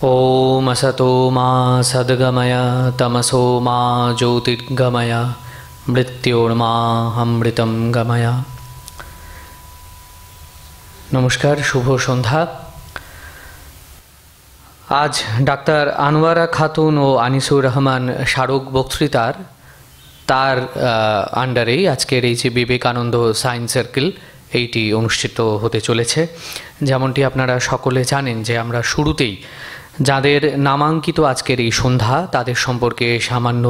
ओम असतो मा सद्गमय तमसो मा ज्योतिर्गमय मृत्योर्मा अमृतम गमय। नमस्कार, शुभ सन्ध्या। आज डाक्तार आनवारा खातून और आनिसुर रहमान शारक बक्तृतार तार आंडारे आजकेर এই যে বিবেকানন্দ সায়েন্স সার্কেল এইটি অনুষ্ঠিত হতে চলেছে। যেমনটি আপনারা সকলে জানেন যে আমরা শুরুতেই যাদের নামাঙ্কিত আজকের এই সন্ধ্যা তাদের সম্পর্কে সামান্য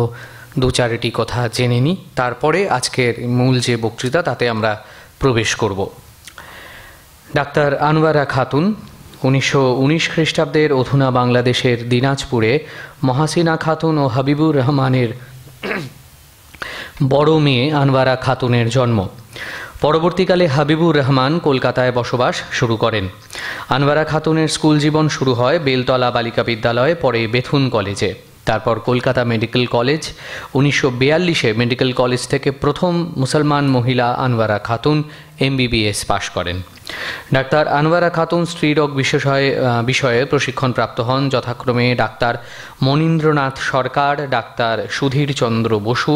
দু চারটি কথা জেনে নিই, তারপরে আজকের মূল যে বক্তৃতা তাতে আমরা প্রবেশ করব। ডাক্তার আনওয়ারা খাতুন 1919 খ্রিস্টাব্দের অধুনা বাংলাদেশের দিনাজপুরে মহাসিনা খাতুন ও হাবিবুর রহমানের বড় মেয়ে আনওয়ারা খাতুনের জন্ম। পরবর্তীকালে হাবিবুর রহমান কলকাতায় বসবাস শুরু করেন। আনওয়ারা খাতুনের স্কুল জীবন শুরু হয় বেলতলা বালিকা বিদ্যালয়ে, পরে বেথুন কলেজে, তারপর কলকাতা মেডিকেল কলেজ। 1942-এ মেডিকেল কলেজ থেকে প্রথম মুসলমান মহিলা আনওয়ারা খাতুন MBBS পাশ করেন। ডাক্তার আনওয়ারা খাতুন স্ত্রীরোগ বিষয়ে প্রশিক্ষণপ্রাপ্ত হন যথাক্রমে ডাক্তার মনীন্দ্রনাথ সরকার, ডাক্তার সুধীর চন্দ্র বসু,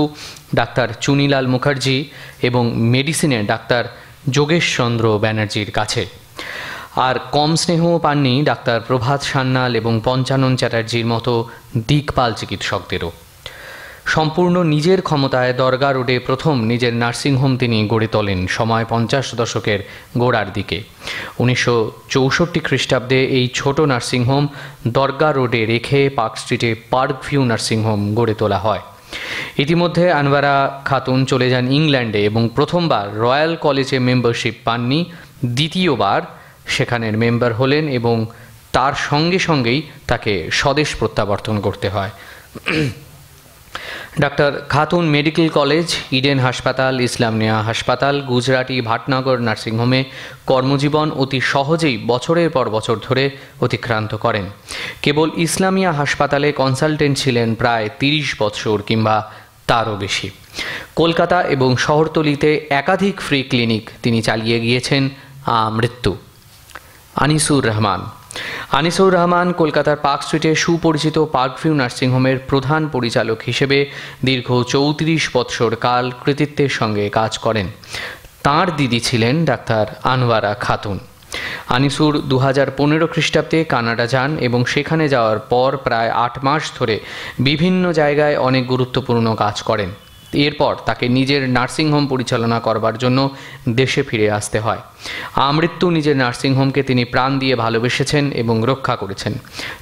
ডাক্তার চুনিলাল মুখার্জি এবং মেডিসিনে ডাক্তার যোগেশ চন্দ্র ব্যানার্জির কাছে। আর কম স্নেহ পাননি ডাক্তার প্রভাত সান্যাল এবং পঞ্চানন চ্যাটার্জির মতো দিকপাল চিকিৎসকদেরও। সম্পূর্ণ নিজের ক্ষমতায় দরগা রোডে প্রথম নিজের নার্সিংহোম তিনি গড়ে তোলেন সময় 50 দশকের গোড়ার দিকে। 1964 খ্রিস্টাব্দে এই ছোট নার্সিংহোম দরগা রোডে রেখে পার্ক স্ট্রিটে পার্ক ভিউ নার্সিংহোম গড়ে তোলা হয়। ইতিমধ্যে আনওয়ারা খাতুন চলে যান ইংল্যান্ডে এবং প্রথমবার রয়্যাল কলেজে মেম্বারশিপ পাননি, দ্বিতীয়বার সেখানের মেম্বার হলেন এবং তার সঙ্গে সঙ্গেই তাকে স্বদেশ প্রত্যাবর্তন করতে হয়। Doctor Khatun medical college, Eden হাসপাতাল, ইসলামিয়া হাসপাতাল, গুজরাটি ভাটনগর নার্সিংহোমে কর্মজীবন অতি সহজেই বছরের পর বছর ধরে অতিক্রান্ত করেন। কেবল ইসলামিয়া হাসপাতালে কনসালটেন্ট ছিলেন প্রায় 30 বছর কিংবা তারও বেশি। কলকাতা এবং শহরতলিতে একাধিক ফ্রি ক্লিনিক তিনি চালিয়ে গিয়েছেন আমৃত্যু। আনিসুর রহমান কলকাতার পার্ক স্ট্রিটে সুপরিচিত পার্ক ভিউ নার্সিংহোমের প্রধান পরিচালক হিসেবে দীর্ঘ 34 বৎসর কাল কৃতিত্বের সঙ্গে কাজ করেন। তাঁর দিদি ছিলেন ডাক্তার আনওয়ারা খাতুন। আনিসুর 2015 খ্রিস্টাব্দে কানাডা যান এবং সেখানে যাওয়ার পর প্রায় 8 মাস ধরে বিভিন্ন জায়গায় অনেক গুরুত্বপূর্ণ কাজ করেন। এরপর তাকে নিজের নার্সিংহোম পরিচালনা করবার জন্য দেশে ফিরে আসতে হয়। আমৃত্যু নিজের নার্সিংহোমকে তিনি প্রাণ দিয়ে ভালোবেসেছেন এবং রক্ষা করেছেন।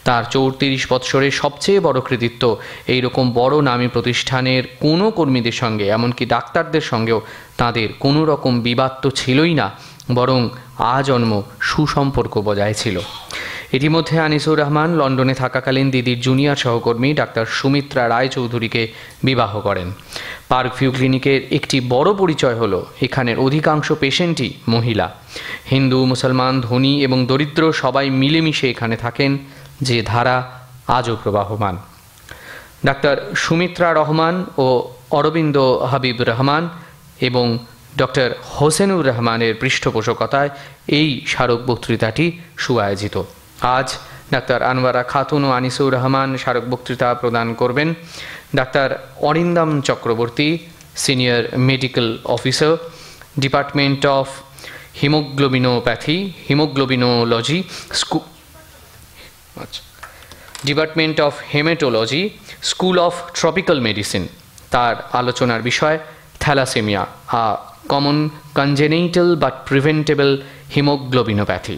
তার 34 বৎসরের সবচেয়ে বড় কৃতিত্ব এইরকম বড় নামী প্রতিষ্ঠানের কোনো কর্মীদের সঙ্গে, এমনকি ডাক্তারদের সঙ্গেও তাঁদের কোনো রকম বিবাদ তো ছিলই না, বরং আজন্ম সুসম্পর্ক বজায় ছিল। ইতিমধ্যে আনিসুর রহমান লন্ডনে থাকাকালীন দিদির জুনিয়র সহকর্মী ডাক্তার সুমিত্রা রায় চৌধুরীকে বিবাহ করেন। পার্ক ভিউ ক্লিনিকের একটি বড় পরিচয় হলো এখানের অধিকাংশ পেশেন্টই মহিলা। হিন্দু, মুসলমান, ধনী এবং দরিদ্র সবাই মিলেমিশে এখানে থাকেন, যে ধারা আজও প্রবাহমান। ডাক্তার সুমিত্রা রহমান ও অরবিন্দ হাবিব রহমান এবং ডক্টর হোসেনুর রহমানের পৃষ্ঠপোষকতায় এই স্মারক বক্তৃতাটি সুআয়োজিত। আজ ডাক্তার আনওয়ারা খাতুন ও আনিসুর রহমান স্মারক বক্তৃতা প্রদান করবেন। Doctor Arindam Chakraborty, senior medical officer, department of haemoglobinology, department of haematology, school of tropical medicine. তার আলোচনার বিষয় thalassaemia, common congenital but preventable haemoglobinopathy.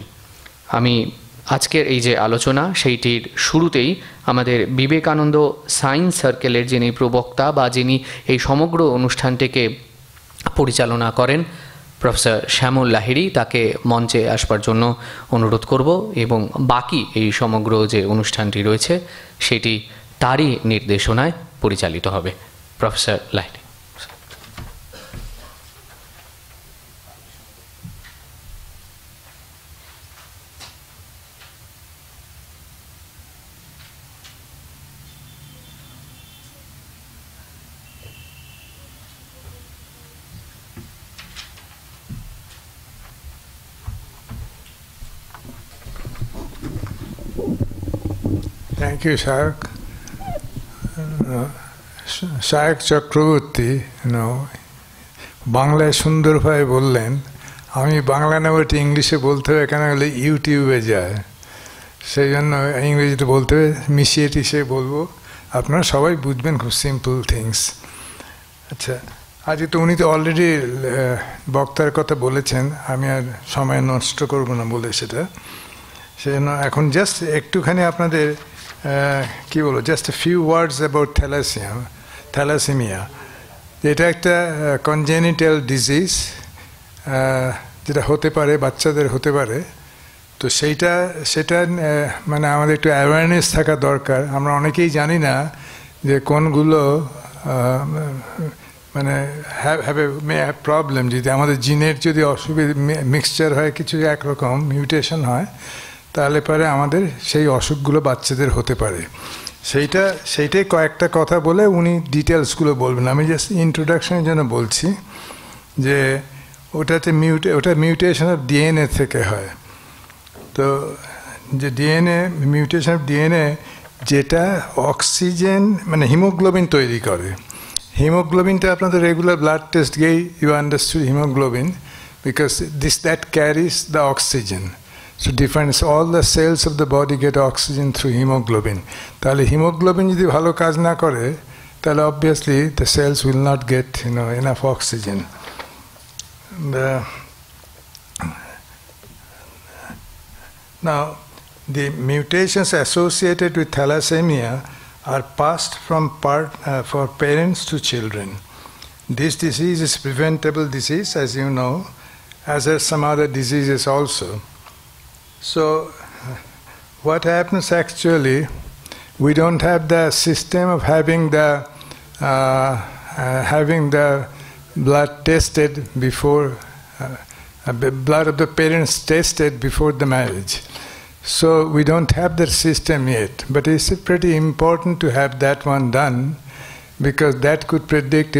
আমি আজকের এই যে আলোচনা সেইটির শুরুতেই আমাদের বিবেকানন্দ সায়েন্স সার্কেলের যিনি প্রবক্তা বা যিনি এই সমগ্র অনুষ্ঠানটিকে পরিচালনা করেন প্রফেসর শ্যামল লাহিড়ী, তাকে মঞ্চে আসবার জন্য অনুরোধ করব এবং বাকি এই সমগ্র যে অনুষ্ঠানটি রয়েছে সেটি তারই নির্দেশনায় পরিচালিত হবে। Professor Lahiri. Thank you, Shayak. Shayak Chakraborty, বাংলায় সুন্দরভাবে বললেন, আমি বাংলা না বলতে ইংলিশে বলতে হবে, এখানে হলে ইউটিউবে যায়, সেই জন্য ইংরেজিতে বলতে হবে, মিশিয়ে টিশিয়ে বলবো, আপনারা সবাই বুঝবেন, খুব সিম্পল থিংস। আচ্ছা, আজকে তো উনি তো অলরেডি বক্তার কথা বলেছেন, আমি আর সময় নষ্ট করবো না বলে সেটা, সেই জন্য এখন জাস্ট একটুখানি আপনাদের কী বলবো, just a few words about thalassemia. এটা একটা কনজেনিটাল ডিজিজ, যেটা হতে পারে, বাচ্চাদের হতে পারে। তো সেটা মানে আমাদের একটু অ্যাওয়ারনেস থাকা দরকার। আমরা অনেকেই জানি না যে কোনগুলো মানে মে হ্যাভ প্রবলেম, যদি আমাদের জিনের যদি অসুবিধা মিক্সচার হয়, কিছু একরকম মিউটেশন হয়, তাহলে পরে আমাদের সেই অসুখগুলো বাচ্চাদের হতে পারে। সেইটাই কয়েকটা কথা বলে উনি ডিটেলসগুলো বলবেন। আমি জাস্ট ইন্ট্রোডাকশনের জন্য বলছি যে ওটা মিউটেশন অফ ডিএনএ থেকে হয়। তো যে ডিএনএ মিউটেশন অফ ডিএনএ, যেটা অক্সিজেন মানে হিমোগ্লোবিন তৈরি করে। হিমোগ্লোবিনটা আপনাদের রেগুলার ব্লাড টেস্ট গিয়েই you understood haemoglobin, because that carries the oxygen. So defines all the cells of the body get oxygen through hemoglobin. তাহলে হিমোগ্লোবিন যদি ভালো কাজ না করে, তাহলে obviously the cells will not get enough oxygen. Now the mutations associated with thalassemia are passed from for parents to children. This disease is preventable disease, as you know, as are some other diseases also. So what happens actually, we don't have the system of having the blood tested before, blood of the parents tested before the marriage. So we don't have that system yet, but it's pretty important to have that one done, because that could predict,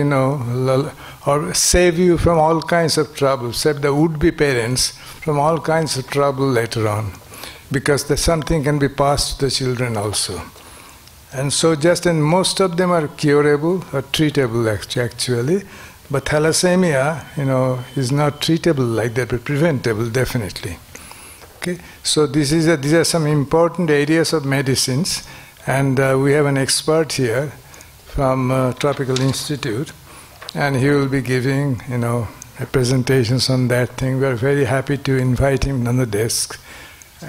or save you from all kinds of trouble, save the would-be parents from all kinds of trouble later on, because something can be passed to the children also. And so and most of them are curable or treatable actually, but thalassemia, is not treatable like that, but preventable definitely. Okay, so these are some important areas of medicines, and we have an expert here from Tropical Institute, and he will be giving, presentations on that thing. We are very happy to invite him on the desk,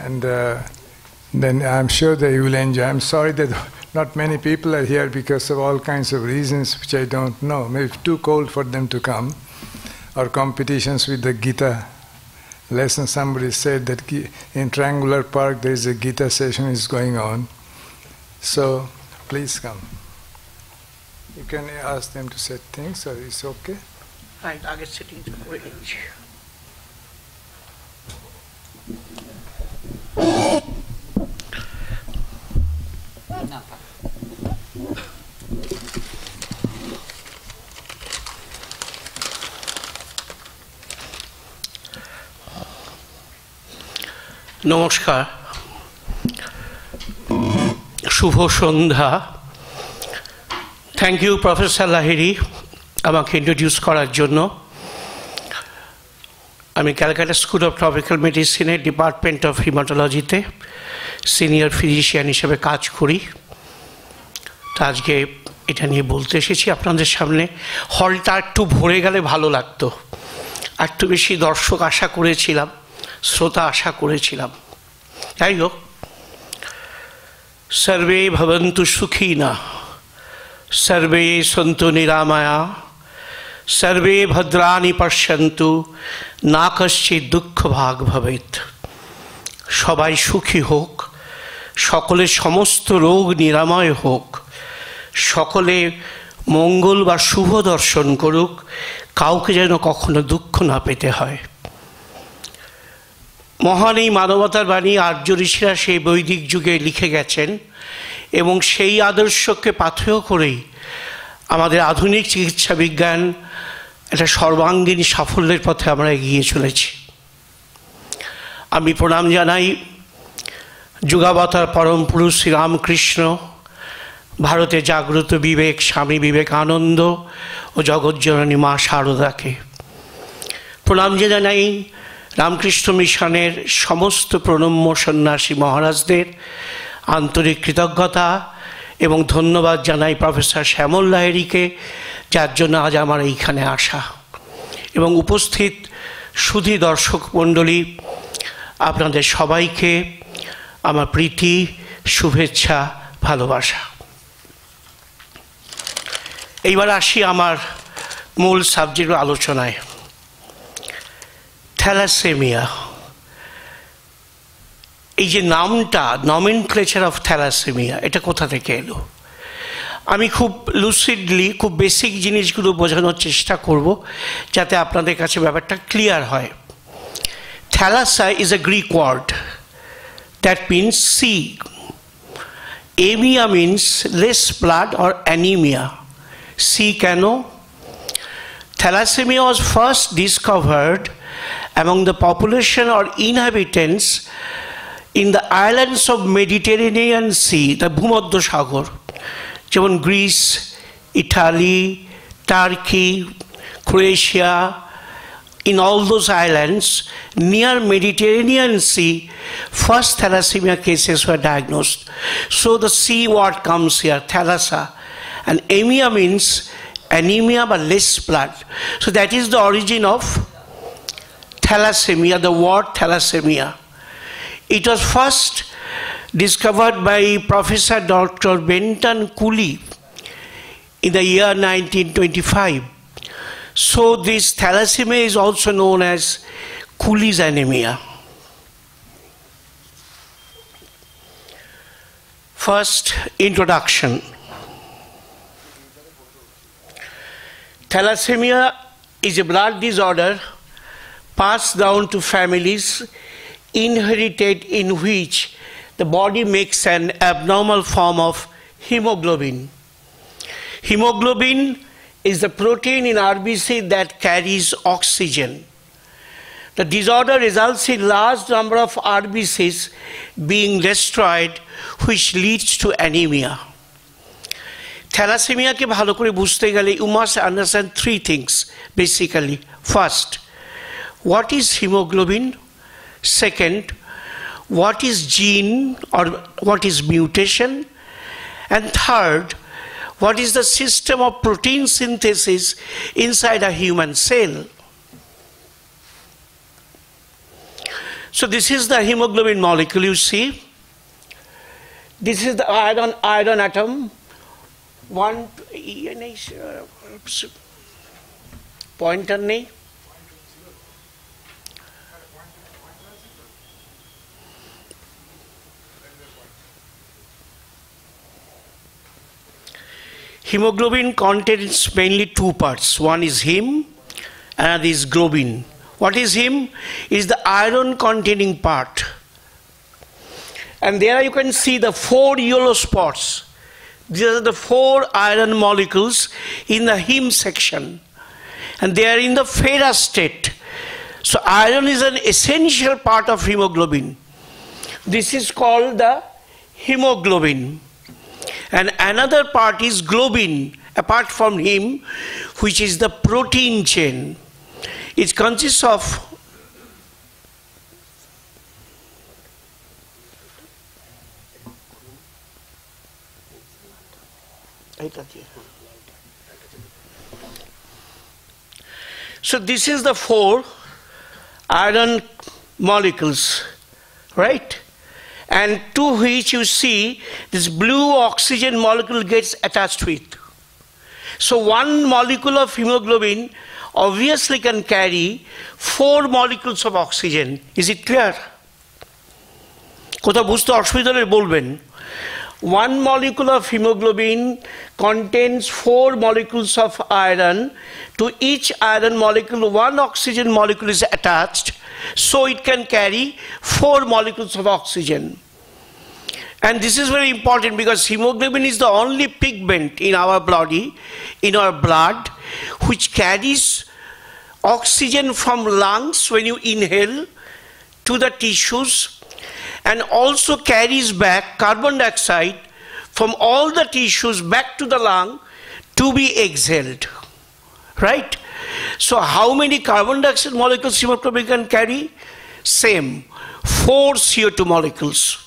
and then I'm sure that you will enjoy. I'm sorry that not many people are here because of all kinds of reasons which I don't know. Maybe too cold for them to come, or competitions with the Gita lesson. Somebody said that in Triangular Park there is a Gita session is going on. So please come. You can ask them to set things, or it's okay? আগে setting করে নিচ্ছি। নমস্কার, শুভ সন্ধ্যা। Thank you professor Lahiri আমাকে introduce করার জন্য। আমি Calcutta school of tropical মেডিসিনের department of হিমাটোলজিতে senior physician হিসেবে কাজ করি। তো আজকে এটা নিয়ে বলতে এসেছি আপনাদের সামনে। হলটা একটু ভরে গেলে ভালো লাগতো, একটু বেশি দর্শক আশা করেছিলাম, শ্রোতা আশা করেছিলাম। যাই হোক, সর্বে ভবন্তু সুখিনা, সর্বে সন্তু নিরাময়া, সর্বে ভদ্রাণি পশ্যন্তু, না কশ্চিৎ দুঃখ ভাগ ভবেৎ। সবাই সুখী হোক, সকলের সমস্ত রোগ নিরাময় হোক, সকলে মঙ্গল বা শুভ দর্শন করুক, কাউকে যেন কখনো দুঃখ না পেতে হয়। মহান এই মানবতার বাণী আর্য ঋষিরা সেই বৈদিক যুগে লিখে গেছেন, এবং সেই আদর্শকে পাথেয় করেই আমাদের আধুনিক চিকিৎসা বিজ্ঞান একটা সর্বাঙ্গীন সাফল্যের পথে আমরা এগিয়ে চলেছি। আমি প্রণাম জানাই যুগাবতার পরম পুরুষ শ্রীরামকৃষ্ণ, ভারতে জাগ্রত বিবেক স্বামী বিবেকানন্দ ও জগজ্জননী মা শারদাকে প্রণাম জানাই। রামকৃষ্ণ মিশনের সমস্ত প্রণম্য সন্ন্যাসী মহারাজদের আন্তরিক কৃতজ্ঞতা এবং ধন্যবাদ জানাই প্রফেসর শ্যামল লাহিড়ীকে, যার জন্য আজ আমার এইখানে আসা। এবং উপস্থিত সুধী দর্শক মণ্ডলী, আপনাদের সবাইকে আমার প্রীতি, শুভেচ্ছা, ভালোবাসা। এইবার আসি আমার মূল সাবজেক্ট আলোচনায়। থ্যালাসেমিয়া, এই যে নামটা, নমেনক্লেচার অফ থ্যালাসেমিয়া, এটা কোথা থেকে এলো? আমি খুব লুসিডলি, খুব বেসিক জিনিসগুলো বোঝানোর চেষ্টা করব যাতে আপনাদের কাছে ব্যাপারটা ক্লিয়ার হয়। Thalassa is a Greek word that means sea. Emia means less blood or anaemia. Sea কেন? Thalassemia was first discovered among the population or inhabitants in the islands of Mediterranean Sea, the Bhumodhya Sagar, যেমন Greece, Italy, turkey, Croatia. In all those islands near Mediterranean Sea, first thalassemia cases were diagnosed. So the C word comes here, thalassa, and emia means anemia but less blood. So that is the origin of thalassemia, the word thalassemia. It was first discovered by Professor Dr. Benton Cooley in the year 1925. So this thalassemia is also known as Cooley's anemia. First, introduction. Thalassemia is a blood disorder passed down to families, inherited, in which the body makes an abnormal form of hemoglobin. Hemoglobin is the protein in RBC that carries oxygen. The disorder results in large number of RBCs being destroyed, which leads to anemia. Thalassemia ke bhalo kore bujhte gele you must understand three things basically. First, what is hemoglobin? Second, what is gene or what is mutation? And third, what is the system of protein synthesis inside a human cell? So this is the hemoglobin molecule you see. This is the iron atom. Pointer nahi. Hemoglobin contains mainly two parts. One is heme, another is globin. What is heme? Is the iron containing part. And there you can see the 4 yellow spots. These are the 4 iron molecules in the heme section. And they are in the ferrous state. So iron is an essential part of hemoglobin. This is called the hemoglobin. And another part is globin, apart from heme, which is the protein chain. It consists of so this is the 4 iron molecules, right? And to which you see this blue oxygen molecule gets attached with. So one molecule of hemoglobin obviously can carry 4 molecules of oxygen. Is it clear? Kotha bujhte oshubidha hole bolben. One molecule of hemoglobin contains 4 molecules of iron. To each iron molecule, 1 oxygen molecule is attached, so it can carry 4 molecules of oxygen. And this is very important because hemoglobin is the only pigment in our body, in our blood, which carries oxygen from lungs when you inhale to the tissues, and also carries back carbon dioxide from all the tissues back to the lung to be exhaled, right? So how many carbon dioxide molecules hemoglobin can carry? Same, 4 CO2 molecules.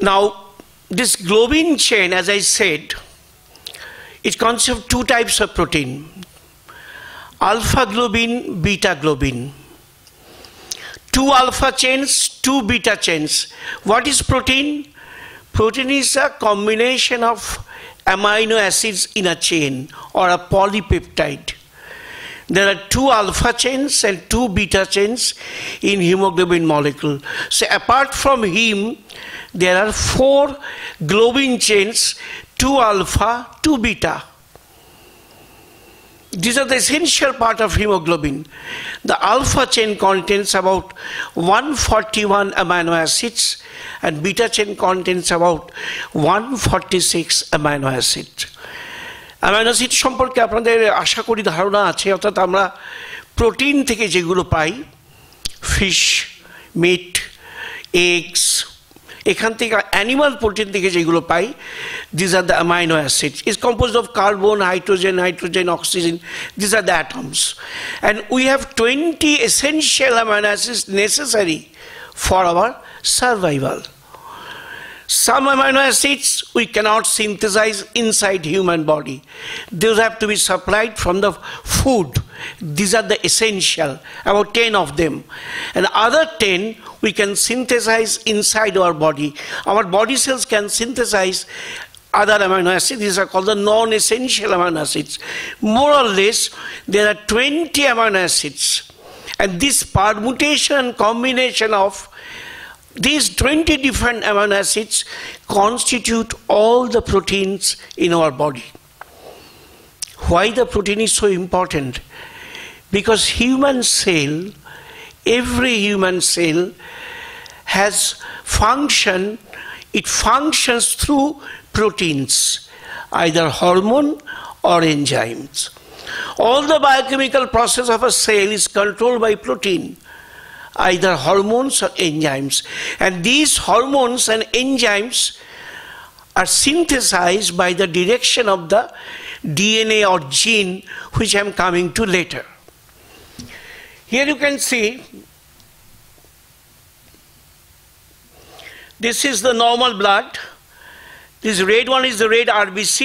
Now, this globin chain, as I said, it consists of 2 types of protein, alpha globin, beta globin. 2 alpha chains, 2 beta chains. What is protein? Protein is a combination of amino acids in a chain or a polypeptide. There are 2 alpha chains and 2 beta chains in hemoglobin molecule. So apart from heme, there are 4 globin chains, 2 alpha, 2 beta. These are the essential part of hemoglobin. The alpha chain contains about 141 amino acids and beta chain contains about 146 amino acids. Amino acid সম্পর্কে আপনাদের আশা করি ধারণা আছে, অর্থাৎ আমরা protein থেকে যেগুলো পাই, fish, meet, eggs, এখান থেকে অ্যানিমাল প্রোটিন থেকে যেগুলো পাই, this are the amino acids, is composed of carbon, hydrogen, oxygen, this are the atoms, and we have 20 essential amino acids necessary for our survival. Some amino acids we cannot synthesize inside human body. Those have to be supplied from the food. These are the essential, about 10 of them. And other 10 we can synthesize inside our body. Our body cells can synthesize other amino acids. These are called the non-essential amino acids. More or less, there are 20 amino acids. And this permutation and combination of these 20 different amino acids constitute all the proteins in our body. Why the protein is so important? Because human cell, every human cell has function, it functions through proteins, either hormone or enzymes. All the biochemical process of a cell is controlled by protein, either hormones or enzymes. And these hormones and enzymes are synthesized by the direction of the DNA or gene, which I am coming to later. Here you can see, this is the normal blood. This red one is the red RBC.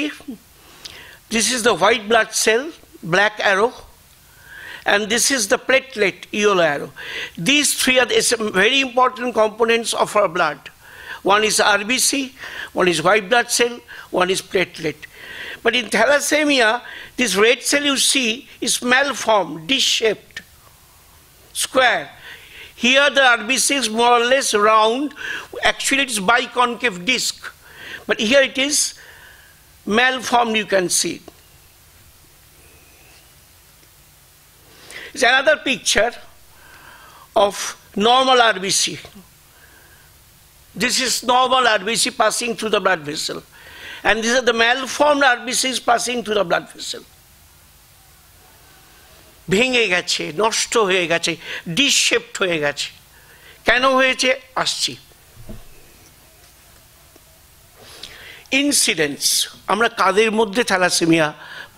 This is the white blood cell, black arrow. And this is the platelet, yellow arrow. These 3 are the very important components of our blood. One is RBC, one is white blood cell, one is platelet. But in thalassemia, this red cell you see is malformed, dish-shaped, square. Here the RBC is more or less round. Actually it is biconcave disc. But here it is malformed, you can see. It's another picture of normal RBC. This is normal RBC passing through the blood vessel. And these are the malformed RBCs passing through the blood vessel. ভেঙে গেছে, নষ্ট হয়ে গেছে, dish shaped হয়ে গেছে। কেন হয়েছে আসছি। ইনসিডেন্স, আমরা কাদের মধ্যে থ্যালাসেমিয়া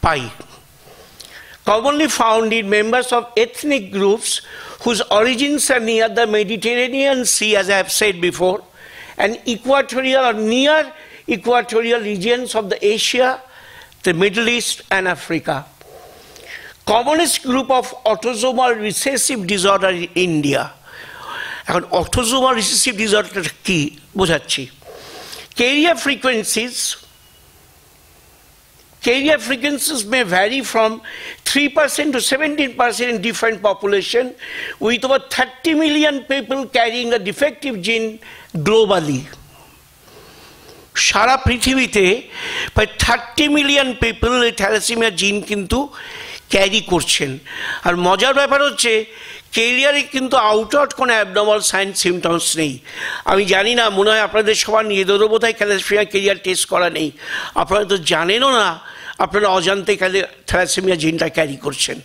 পাই? Commonly found in members of ethnic groups whose origins are near the Mediterranean Sea, as I have said before, and equatorial or near equatorial regions of the Asia, the Middle East and Africa. Commonest group of autosomal recessive disorder in India. এখন autosomal recessive disorder কি বোঝাচ্ছি? Carrier frequencies may vary from 3% to 17% in different population, with over 30 million people carrying a defective gene globally. সারা পৃথিবীতে প্রায় 30 million people এই thalassaemia জিন কিন্তু carry করছেন। আর মজার ব্যাপার হচ্ছে ক্যারিয়ারে কিন্তু আউটওয়ার্ড কোনো অ্যাবনর্মাল সাইন সিমটমস নেই। আমি জানি না, মনে হয় আপনাদের সবার নিজেদেরও বোধহয় থ্যালাসেমিয়া ক্যারিয়ার টেস্ট করা নেই। আপনারা তো জানেনও না আপনারা অজান্তে থ্যালাসেমিয়া জিনটা ক্যারি করছেন।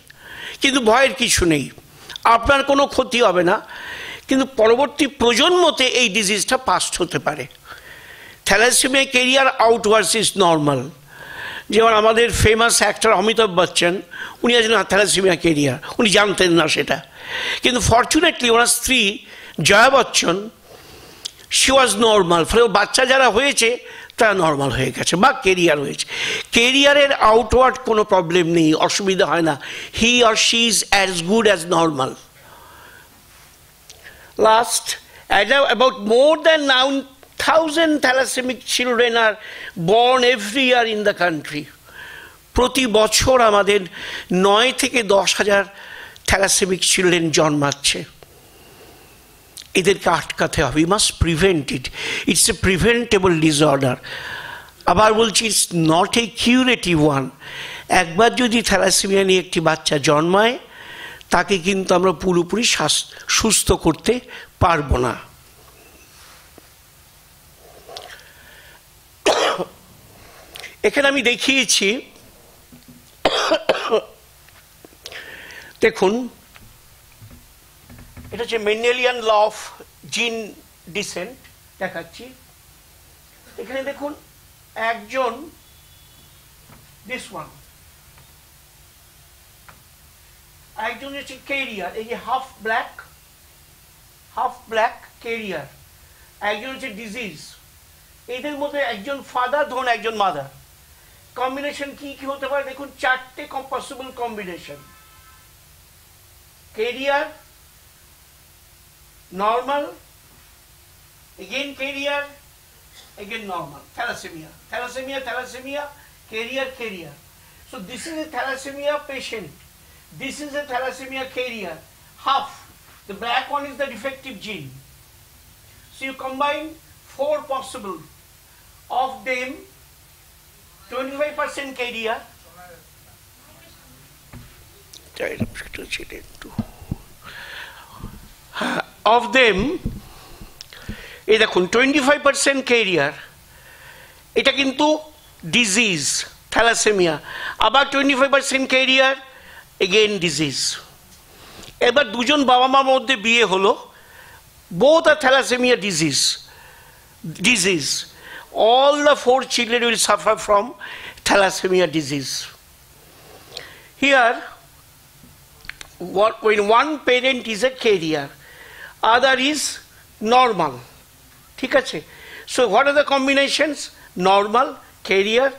কিন্তু ভয়ের কিছু নেই, আপনার কোনো ক্ষতি হবে না, কিন্তু পরবর্তী প্রজন্মতে এই ডিজিজটা পাস্ট হতে পারে। Thalassaemia carrier outwards is normal. যেমন আমাদের ফেমাস অ্যাক্টর অমিতাভ বচ্চন, উনি আছেন থ্যালাসেমিয়া কেরিয়ার, উনি জানতেন না সেটা, কিন্তু ফর্চুনেটলি ওনার স্ত্রী Jaya Bachchan, she was normal, ফলে বাচ্চা যারা হয়েছে তারা নর্মাল হয়ে গেছে বা কেরিয়ার হয়েছে। কেরিয়ারের আউটওয়ার্ড কোনো প্রবলেম নেই, অসুবিধা হয় না। He or she is as good as normal. Last, about more than 9,000 thalassaemic children are born every year in the country. প্রতি বছর আমাদের 9 থেকে 10,000 থ্যালাসেমিক চিলড্রেন জন্মাচ্ছে। এদেরকে আটকাতে হবে। We must prevent it. It's a preventable disorder. আবার বলছি, it's not a curative one. একবার যদি থ্যালাসেমিয়া নিয়ে একটি বাচ্চা জন্মায়, তাকে কিন্তু আমরা পুরোপুরি সুস্থ করতে পারবো না। এখানে আমি দেখিয়েছি, দেখুন, এটা হচ্ছে মেন্ডেলিয়ান ল অফ জিন ডিসেন্ট দেখাচ্ছি। এখানে দেখুন একজন, দিস ওয়ান, একজন হচ্ছে কেরিয়ার, এই যে হাফ ব্ল্যাক কেরিয়ার, একজন হচ্ছে ডিজিজ। এদের মধ্যে একজন ফাদার, ধরুন একজন মাদার, কম্বিনেশন কি কি হতে পারে দেখুন, 4টে possible combination. Carrier, normal, again carrier, again normal. Thalassemia, carrier. So this is a thalassemia patient. This is a thalassemia carrier. Half. The black one is the defective gene. So you combine 4 possible. Of them, 25% carrier. Of them, এই দেখুন 25% career, এটা কিন্তু disease thalassaemia, আবার 25% career, again disease. এবার দুজন বাবা মার মধ্যে বিয়ে হলো, both are thalassemia disease. All the 4 children will suffer from thalassemia disease. Here, when one parent is a carrier, other is normal. ঠিক আছে? So what are the combinations? Normal, carrier.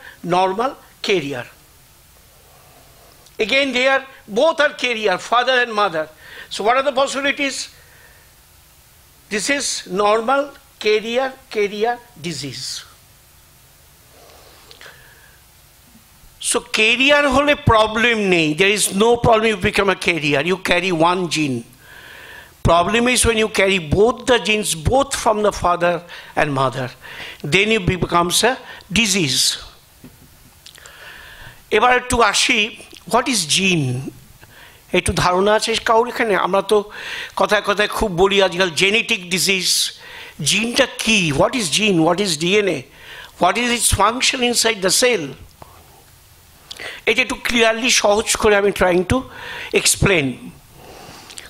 Again they are, both are carrier, father and mother. So what are the possibilities? This is normal, carrier, disease. So carrier hole problem নেই, there is no problem if you become a carrier, you carry one gene. Problem is when you carry both the genes, both from the father and mother, then it becomes a disease. এবার একটু আসি, what is gene? একটু ধারণা আছে কারোর এখানে? আমরা তো কথায় কথায় খুব বলি আজকাল জেনেটিক ডিজিজ। জিনটা কি? What is gene? What is DNA? What is its function inside the cell? এটা একটু ক্লিয়ারলি সহজ করে আমি ট্রাইং টু এক্সপ্লেন,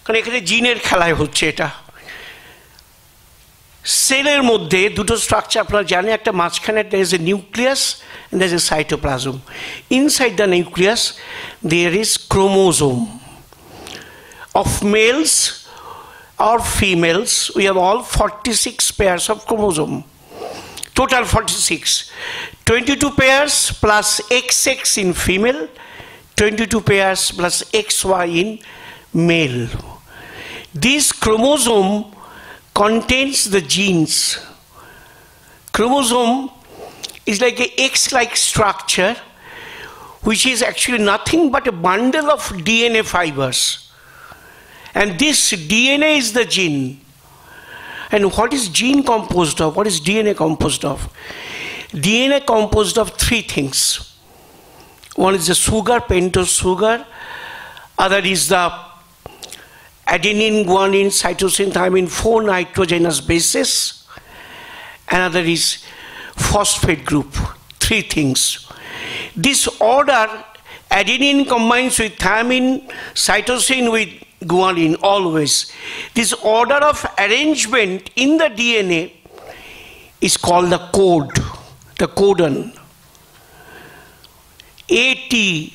কারণ এখানে জিনের খেলায় হচ্ছে। এটা সেলের মধ্যে দুটো স্ট্রাকচার আপনারা জানেন, একটা মাঝখানে there is a nucleus and there is a cytoplasm. Inside the nucleus there is chromosome. Of males or females, we have all 46 pairs of chromosome. Total 46. 22 pairs plus XX in female, 22 pairs plus XY in male. This chromosome contains the genes. Chromosome is like a X-like structure, which is actually nothing but a bundle of DNA fibers. And this DNA is the gene. And what is gene composed of? What is DNA composed of? DNA composed of 3 things. One is the sugar, pentose sugar. Other is the adenine, guanine, cytosine, thymine, 4 nitrogenous bases. Another is phosphate group. 3 things. This order, adenine combines with thymine, cytosine with guanine always. This order of arrangement in the DNA is called the code, the codon. AT,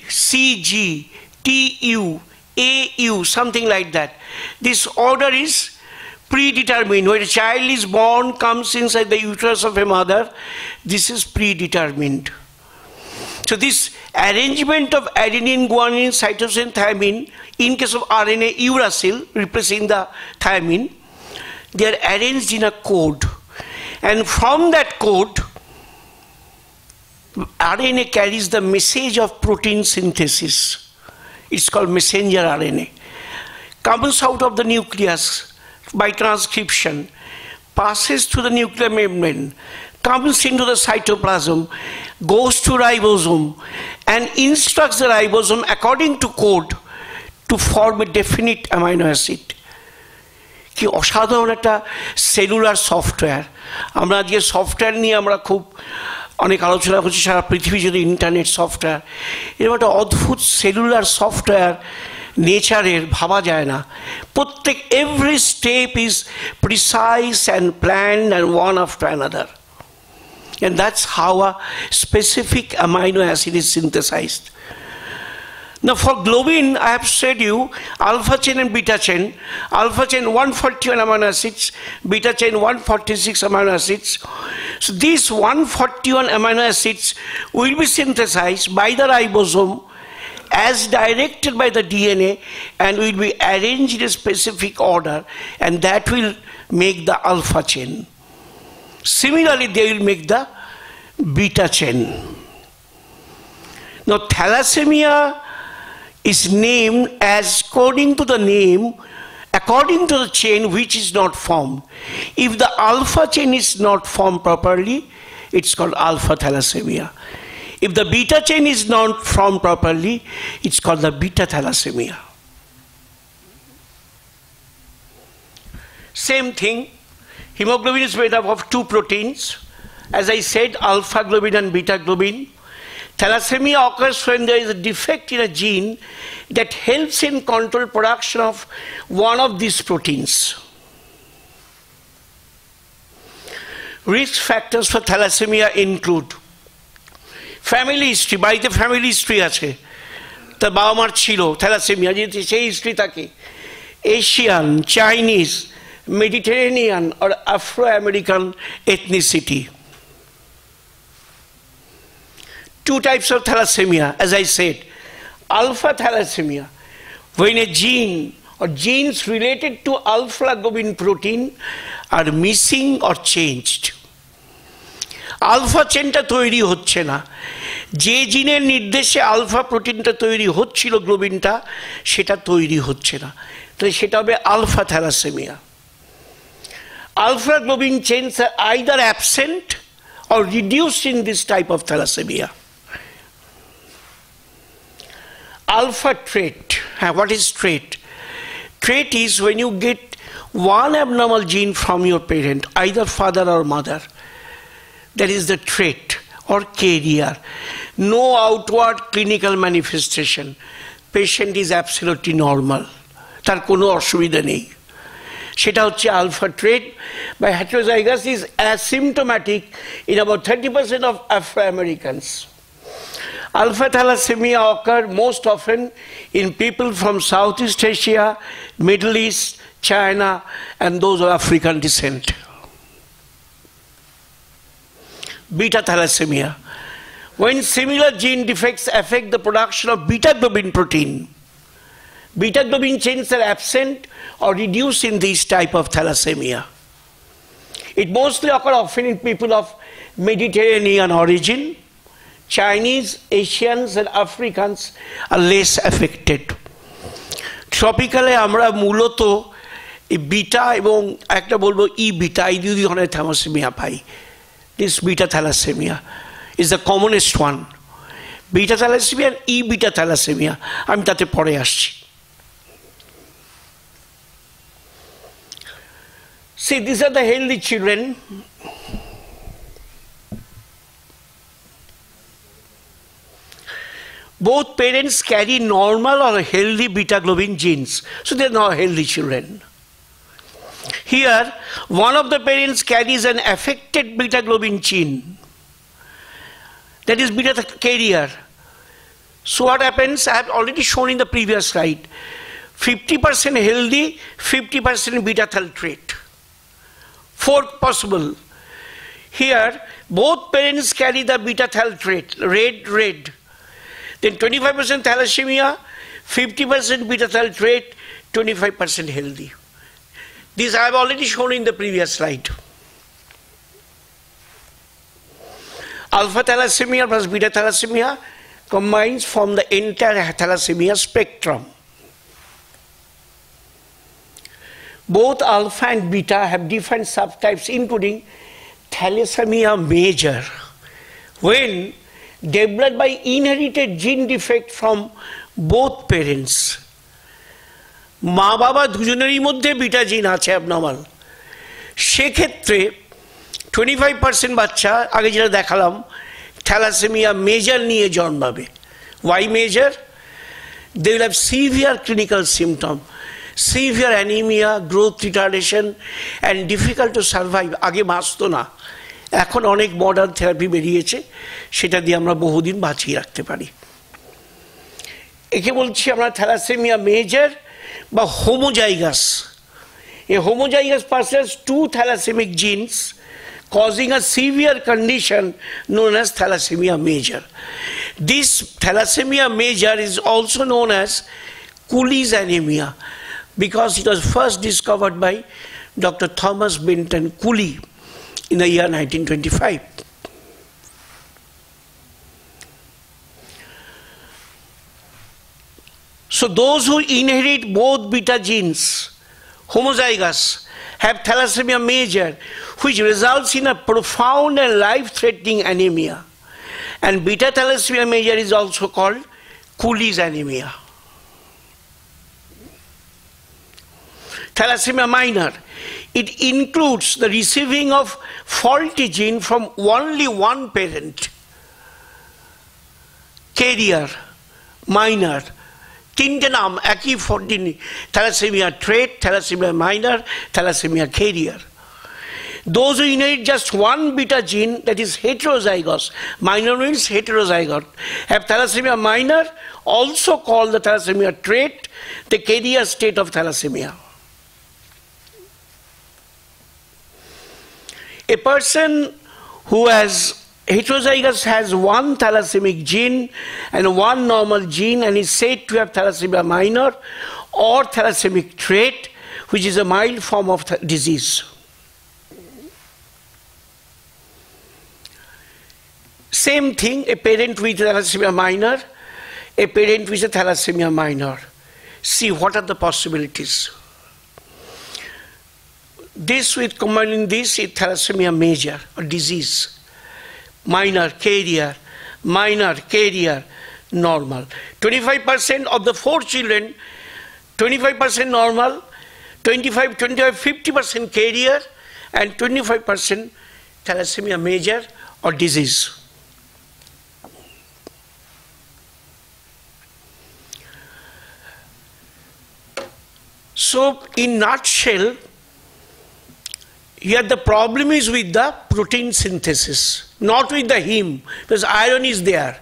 CG, TU, AU, something like that. This order is predetermined. When a child is born, comes inside the uterus of a mother, this is predetermined. So this arrangement of adenine, guanine, cytosine, thymine, in case of RNA, uracil, replacing the thymine, they are arranged in a code. And from that code, RNA carries the message of protein synthesis. It's called messenger RNA. Comes out of the nucleus by transcription, passes through the nuclear membrane, comes into the cytoplasm, goes to ribosome, and instructs the ribosome according to code to form a definite amino acid. কি অসাধারণ একটা cellular software. আমরা আজকে software নিয়ে আমরা খুব অনেক আলোচনা করছি, সারা পৃথিবী যদি ইন্টারনেট সফটওয়্যার, এরকম একটা অদ্ভুত সেলুলার সফটওয়্যার নেচারের ভাবা যায় না। প্রত্যেক every step is precise and planned and one after another, and that's how a specific amino acid is synthesized. Now for globin, I have said you alpha chain and beta chain. Alpha chain 141 amino acids, beta chain 146 amino acids. So these 141 amino acids will be synthesized by the ribosome as directed by the DNA and will be arranged in a specific order, and that will make the alpha chain. Similarly, they will make the beta chain. Now thalassemia is named as according to the name, according to the chain which is not formed. If the alpha chain is not formed properly, it's called alpha thalassemia. If the beta chain is not formed properly, it's called the beta thalassemia. Same thing, hemoglobin is made up of two proteins. As I said, alpha globin and beta globin. Thalassemia occurs when there is a defect in a gene that helps in control production of one of these proteins. Risk factors for thalassemia include family history. বাড়িতে family history আছে, তার বাবা মার ছিল thalassemia, যদি সেই history থাকে, Asian, Chinese, Mediterranean or Afro-American ethnicity. Two types of thalassemia, as I said. Alpha thalassemia, when a gene or genes related to alpha globin protein are missing or changed. Alpha চেনটা তৈরি হচ্ছে না, যে জিনের নির্দেশে alpha প্রোটিনটা তৈরি হচ্ছিল গ্লোবিনটা, সেটা তৈরি হচ্ছে না, তাহলে সেটা হবে alpha thalassemia. Alpha globin chains are either absent or reduced in this type of thalassemia. Alpha trait. What is trait? Trait is when you get one abnormal gene from your parent, either father or mother. That is the trait or carrier. No outward clinical manifestation. Patient is absolutely normal. তার কোনো অসুবিধা নেই। সেটা হচ্ছে alpha trait. By heterozygous is asymptomatic in about 30% of Afro-Americans. Alpha thalassemia occur most often in people from Southeast Asia, Middle East, China, and those of African descent. Beta thalassemia. When similar gene defects affect the production of beta globin protein, beta globin chains are absent or reduced in this type of thalassemia. It mostly occurs often in people of Mediterranean origin. Chinese, Asians and Africans are less affected. Tropically আমরা মূলত এই beta এবং একটা বলবো ই beta, এই দুই ধরনের thalassemia পাই। This beta thalassemia is the commonest one. Beta thalassemia and E beta thalassemia. আমি তাতে পরে আসছি। See, these are the healthy children. both parents carry normal or healthy beta globin genes. So they are not healthy children. Here, one of the parents carries an affected beta globin gene. That is beta carrier. So what happens? I have already shown in the previous slide. 50% healthy, 50% beta thal trait. 4 possible. Here, both parents carry the beta thal trait, red. Then 25% thalassemia, 50% beta thal trait, 25% healthy. This I have already shown in the previous slide. Alpha thalassemia plus beta thalassemia combines from the entire thalassemia spectrum. Both alpha and beta have different subtypes, including thalassemia major, when developed by inherited gene defect from both parents. মা বাবা দুজনেরই মধ্যে beta জিন আছে abnormal, সেক্ষেত্রে 25% বাচ্চা আগে যেটা দেখালাম থ্যালাসেমিয়া মেজর নিয়ে জন্মাবে। Why major? They will have severe clinical symptom, severe anaemia, growth retardation and difficult to survive. আগে বাঁচতো না, এখন অনেক মডার্ন থেরাপি বেরিয়েছে, সেটা দিয়ে আমরা বহুদিন বাঁচিয়ে রাখতে পারি। একে বলছি আমরা থ্যালাসেমিয়া মেজর বা homozygous. A homozygous person has 2 thalassemic genes causing a severe condition known as thalassemia major. This thalassemia major is also known as Cooley's anemia because it was first discovered by Dr. Thomas Benton Cooley in the year 1925. So those who inherit both beta genes, homozygous, have thalassemia major, which results in a profound and life-threatening anemia. And beta thalassemia major is also called Cooley's anemia. Thalassemia minor, it includes the receiving of faulty gene from only one parent. Carrier, minor, তিনটে নাম একই thalassemia trait, thalassemia minor, thalassemia carrier. Those who inherit just one beta gene, that is heterozygous, minor means heterozygote, have thalassemia minor, also called the thalassemia trait, the carrier state of thalassemia. A person who has heterozygous has one thalassemic gene and one normal gene and is said to have thalassemia minor or thalassemic trait, which is a mild form of disease. Same thing, a parent with thalassemia minor, a parent with a thalassemia minor. See what are the possibilities. This with combining this is thalassemia major or disease. Minor carrier, normal. 25% of the 4 children, 25% normal, 50% carrier, and 25% thalassemia major or disease. So, in nutshell, here the problem is with the protein synthesis, not with the heme, because iron is there.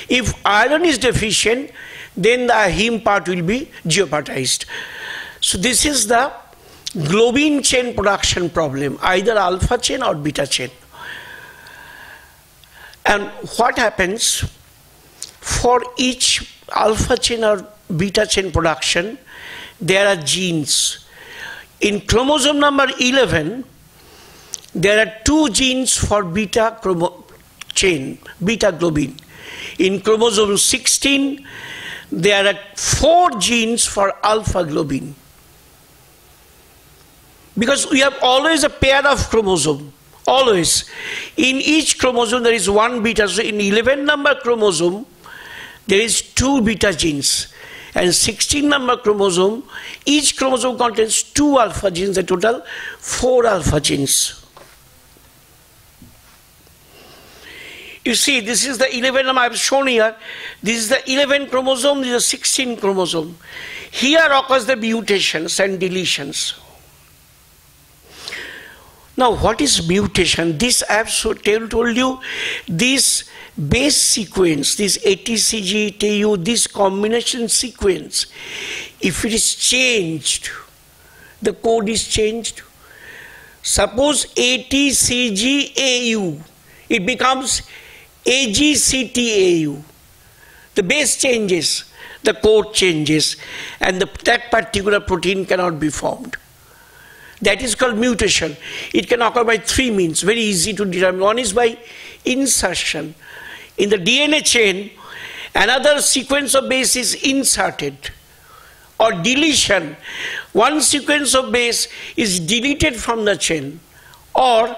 If iron is deficient, then the heme part will be jeopardized. So this is the globin chain production problem, either alpha chain or beta chain. And what happens for each alpha chain or beta chain production, there are genes. In chromosome number 11, there are 2 genes for beta chain, beta globin. In chromosome 16, there are 4 genes for alpha globin. Because we have always a pair of chromosome, always. In each chromosome there is 1 beta. So in 11 number chromosome, there is 2 beta genes. And 16 number chromosome, each chromosome contains 2 alpha genes, a total 4 alpha genes. You see, this is the 11 I have shown here. This is the 11 chromosome, this is the 16 chromosome. Here occurs the mutations and deletions. Now, what is mutation? This I have told you, this base sequence, this ATCG, TU, this combination sequence, if it is changed, the code is changed. Suppose ATCGAU, it becomes AGCTAU. The base changes, the code changes, and that particular protein cannot be formed. That is called mutation. It can occur by three means, very easy to determine. One is by insertion. In the DNA chain, another sequence of base is inserted. Or deletion. One sequence of base is deleted from the chain. Or,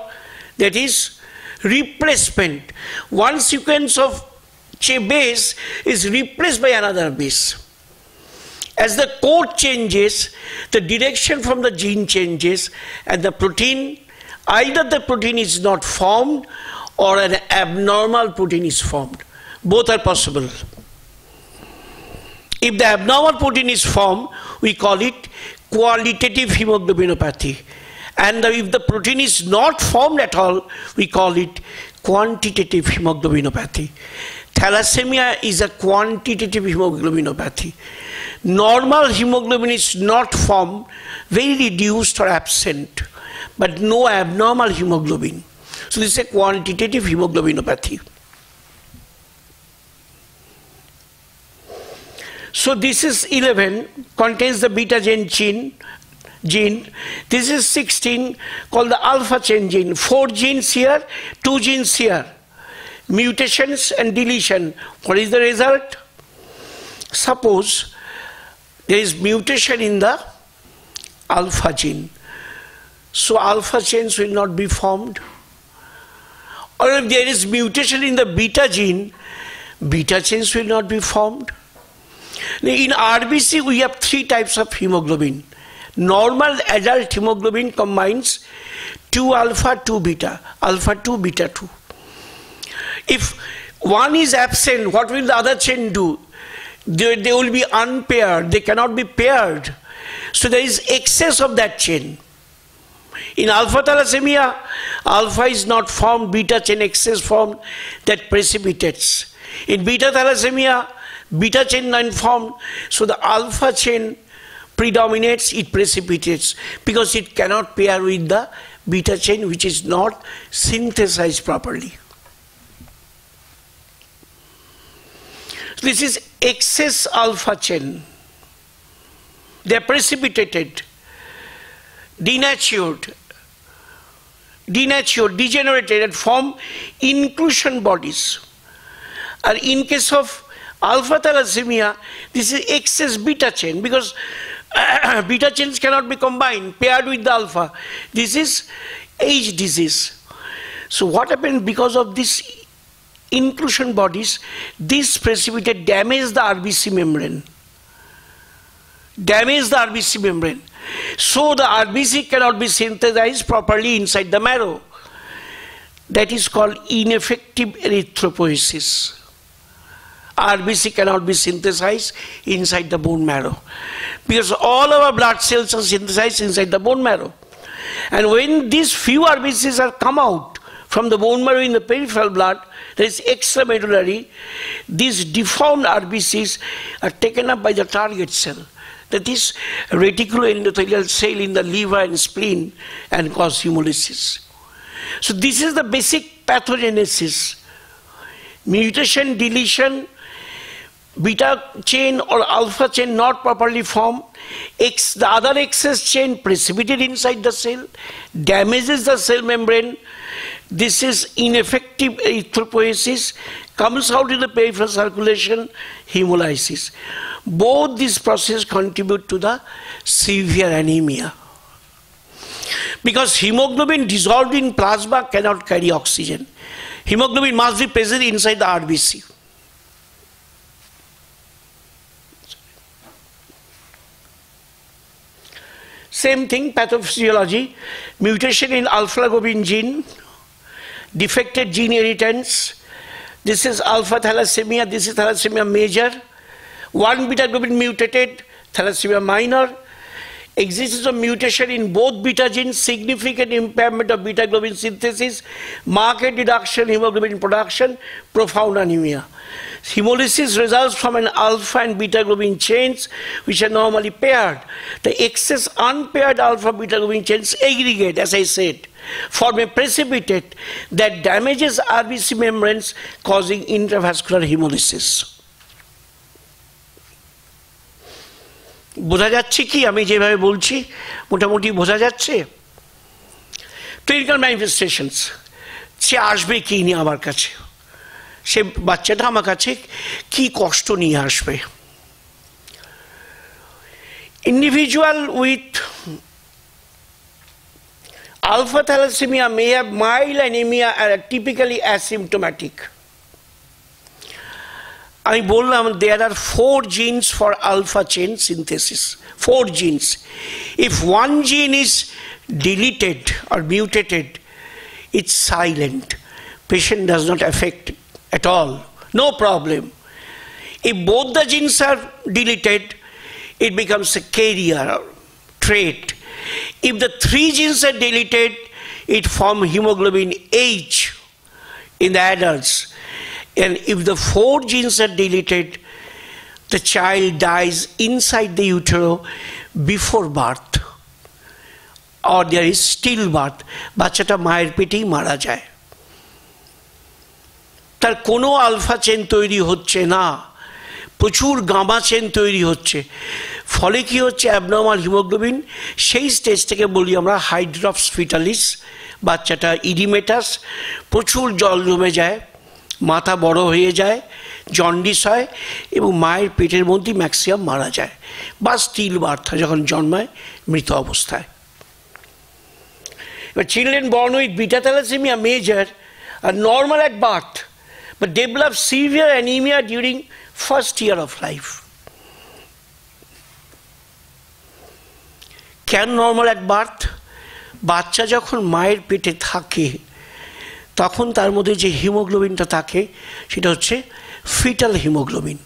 that is, replacement. One sequence of base is replaced by another base. As the code changes, the direction from the gene changes, and the protein, either the protein is not formed or an abnormal protein is formed. Both are possible. If the abnormal protein is formed, we call it qualitative hemoglobinopathy. And if the protein is not formed at all, we call it quantitative hemoglobinopathy. Thalassemia is a quantitative hemoglobinopathy. Normal hemoglobin is not formed, very reduced or absent, but no abnormal hemoglobin. So this is a quantitative hemoglobinopathy. So this is 11, contains the beta gene. This is 16, called the alpha chain gene. 4 genes here, 2 genes here. Mutations and deletion. What is the result? Suppose there is mutation in the alpha gene. So alpha chains will not be formed. Or if there is mutation in the beta gene, beta chains will not be formed. In RBC, we have 3 types of hemoglobin. Normal adult hemoglobin combines 2 alpha, 2 beta, alpha 2, beta 2. If one is absent, what will the other chain do? They will be unpaired, they cannot be paired. So there is excess of that chain. In alpha thalassemia, alpha is not formed, beta chain excess formed, that precipitates. In beta thalassemia, beta chain not formed, so the alpha chain predominates, it precipitates, because it cannot pair with the beta chain which is not synthesized properly. This is excess alpha chain. They are precipitated, denatured, degenerated, and form inclusion bodies. And in case of alpha thalassemia, this is excess beta chain, because beta chains cannot be combined, paired with the alpha. This is age disease. So what happened because of this inclusion bodies, this precipitate damage the RBC membrane. Damage the RBC membrane. So the RBC cannot be synthesized properly inside the marrow. That is called ineffective erythropoiesis. RBC cannot be synthesized inside the bone marrow, because all our blood cells are synthesized inside the bone marrow. And when these few RBCs are come out from the bone marrow in the peripheral blood, that is extramedullary, these deformed RBCs are taken up by the target cell, that is reticuloendothelial cell in the liver and spleen, and cause hemolysis. So this is the basic pathogenesis. Mutation, deletion, beta chain or alpha chain not properly formed, the other excess chain precipitated inside the cell, damages the cell membrane. This is ineffective erythropoiesis, comes out in the peripheral circulation, hemolysis. Both these processes contribute to the severe anemia. Because hemoglobin dissolved in plasma cannot carry oxygen. Hemoglobin must be present inside the RBC. Same thing, pathophysiology, mutation in alpha-globin gene, defected gene inheritance, This is alpha thalassemia, this is thalassemia major. 1 beta globin mutated, thalassemia minor. Existence of mutation in both beta genes, significant impairment of beta globin synthesis, marked reduction in hemoglobin production, profound anemia. Hemolysis results from an alpha and beta globin chains which are normally paired. The excess unpaired alpha beta globin chains aggregate, as I said, form a precipitate that damages RBC membranes, causing intravascular hemolysis. বোঝা যাচ্ছে কি আমি যেভাবে বলছি মোটামুটি বোঝা যাচ্ছে? Clinical manifestations, সে আসবে কি নিয়ে আমার কাছে, সে বাচ্চাটা আমার কাছে কি কষ্ট নিয়ে আসবে? Individual with alpha thalassemia may have mild anemia and are typically asymptomatic. I বললাম there are 4 genes for alpha chain synthesis. 4 genes. If one gene is deleted or mutated, it's silent. Patient does not affect at all. No problem. If both the genes are deleted, it becomes a carrier trait. If the 3 genes are deleted, it forms hemoglobin H in the adults. And if the 4 genes are deleted, the child dies inside the utero before birth, or there is stillbirth. বাচ্চাটা মায়ের পেটেই মারা যায়, তার কোনো alpha chain তৈরি হচ্ছে না, প্রচুর গামা চেন তৈরি হচ্ছে। ফলে কি হচ্ছে, অ্যাবনর্মাল হিমোগ্লোবিন সেই স্টেজ থেকে বলি আমরা হাইড্রপস ফিটালিস, বাচ্চাটা ইডিমেটাস, প্রচুর জল জমে যায়, মাথা বড় হয়ে যায়, জন্ডিস হয় এবং মায়ের পেটের মধ্যে ম্যাক্সিমাম মারা যায়, বা স্টিল বার্থ যখন জন্মায় মৃত অবস্থায়। এবার children born with beta thalassemia major are normal at birth but develop severe anemia during first year of life. Can normal at birth? বাচ্চা যখন মায়ের পেটে থাকে তখন তার মধ্যে যে হিমোগ্লোবিনটা থাকে সেটা হচ্ছে ফিটাল হিমোগ্লোবিন,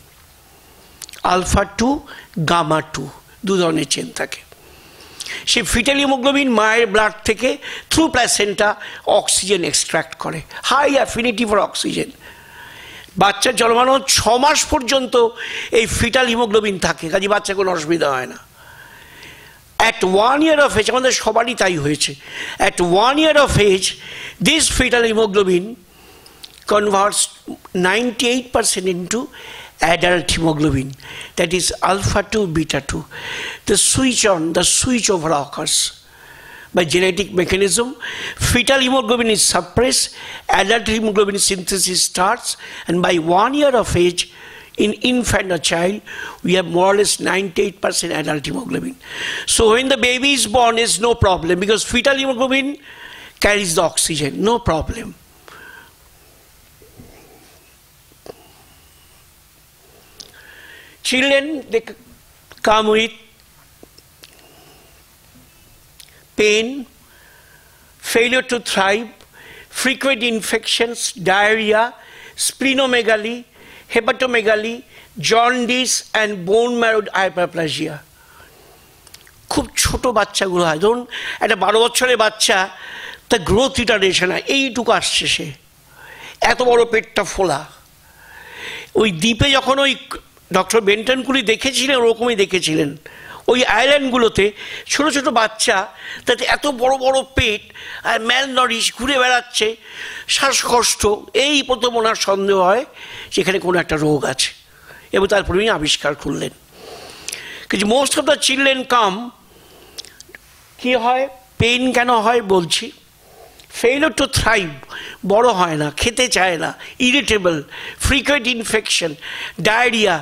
আলফা 2 গামা 2, 2 ধরনের চেন থাকে। সেই ফিটাল হিমোগ্লোবিন মায়ের ব্লাড থেকে থ্রু প্ল্যাসেন্টা অক্সিজেন এক্সট্রাক্ট করে, হাই অ্যাফিনিটি ফর অক্সিজেন। বাচ্চা জন্মানোর 6 মাস পর্যন্ত এই ফিটাল হিমোগ্লোবিন থাকে, কাজে বাচ্চা কোনো অসুবিধা হয় না। At 1 year of age, আমাদের সবারই তাই হয়েছে, at 1 year of age this fetal hemoglobin converts 98% into adult hemoglobin, that is alpha 2 beta 2. The switch over occurs by genetic mechanism. Fetal hemoglobin is suppressed, adult hemoglobin synthesis starts, and by 1 year of age in infant or child we have more or less 98% adult hemoglobin. So when the baby is born, is no problem because fetal hemoglobin carries the oxygen, no problem. Children, they come with pain, failure to thrive, frequent infections, diarrhea, splenomegaly, hepatomegaly, jaundice and bone marrow hyperplasia. খুব ছোট বাচ্চাগুলো হয়, ধরুন একটা 12 বছরের বাচ্চা, তার growth retardation হয়, এইটুকু আসছে, সে এত বড় পেটটা ফোলা। ওই দ্বীপে যখন ওই ডক্টর বেন্টনকুলি দেখেছিলেন, ওরকমই দেখেছিলেন ওই আইল্যান্ডগুলোতে ছোট ছোট বাচ্চা, তাতে এত বড় বড় পেট আর ম্যালনরিশ ঘুরে বেড়াচ্ছে, শ্বাসকষ্ট, এই প্রথম ওনার সন্দেহ হয় যেখানে কোনো একটা রোগ আছে, এবং তারপরে উনি আবিষ্কার করলেন। কিন্তু most of the children come, কী হয়, পেন কেন হয় বলছি, ফেইলিওর টু থ্রাইভ, বড় হয় না, খেতে চায় না, irritable, frequent infection, diarrhoea,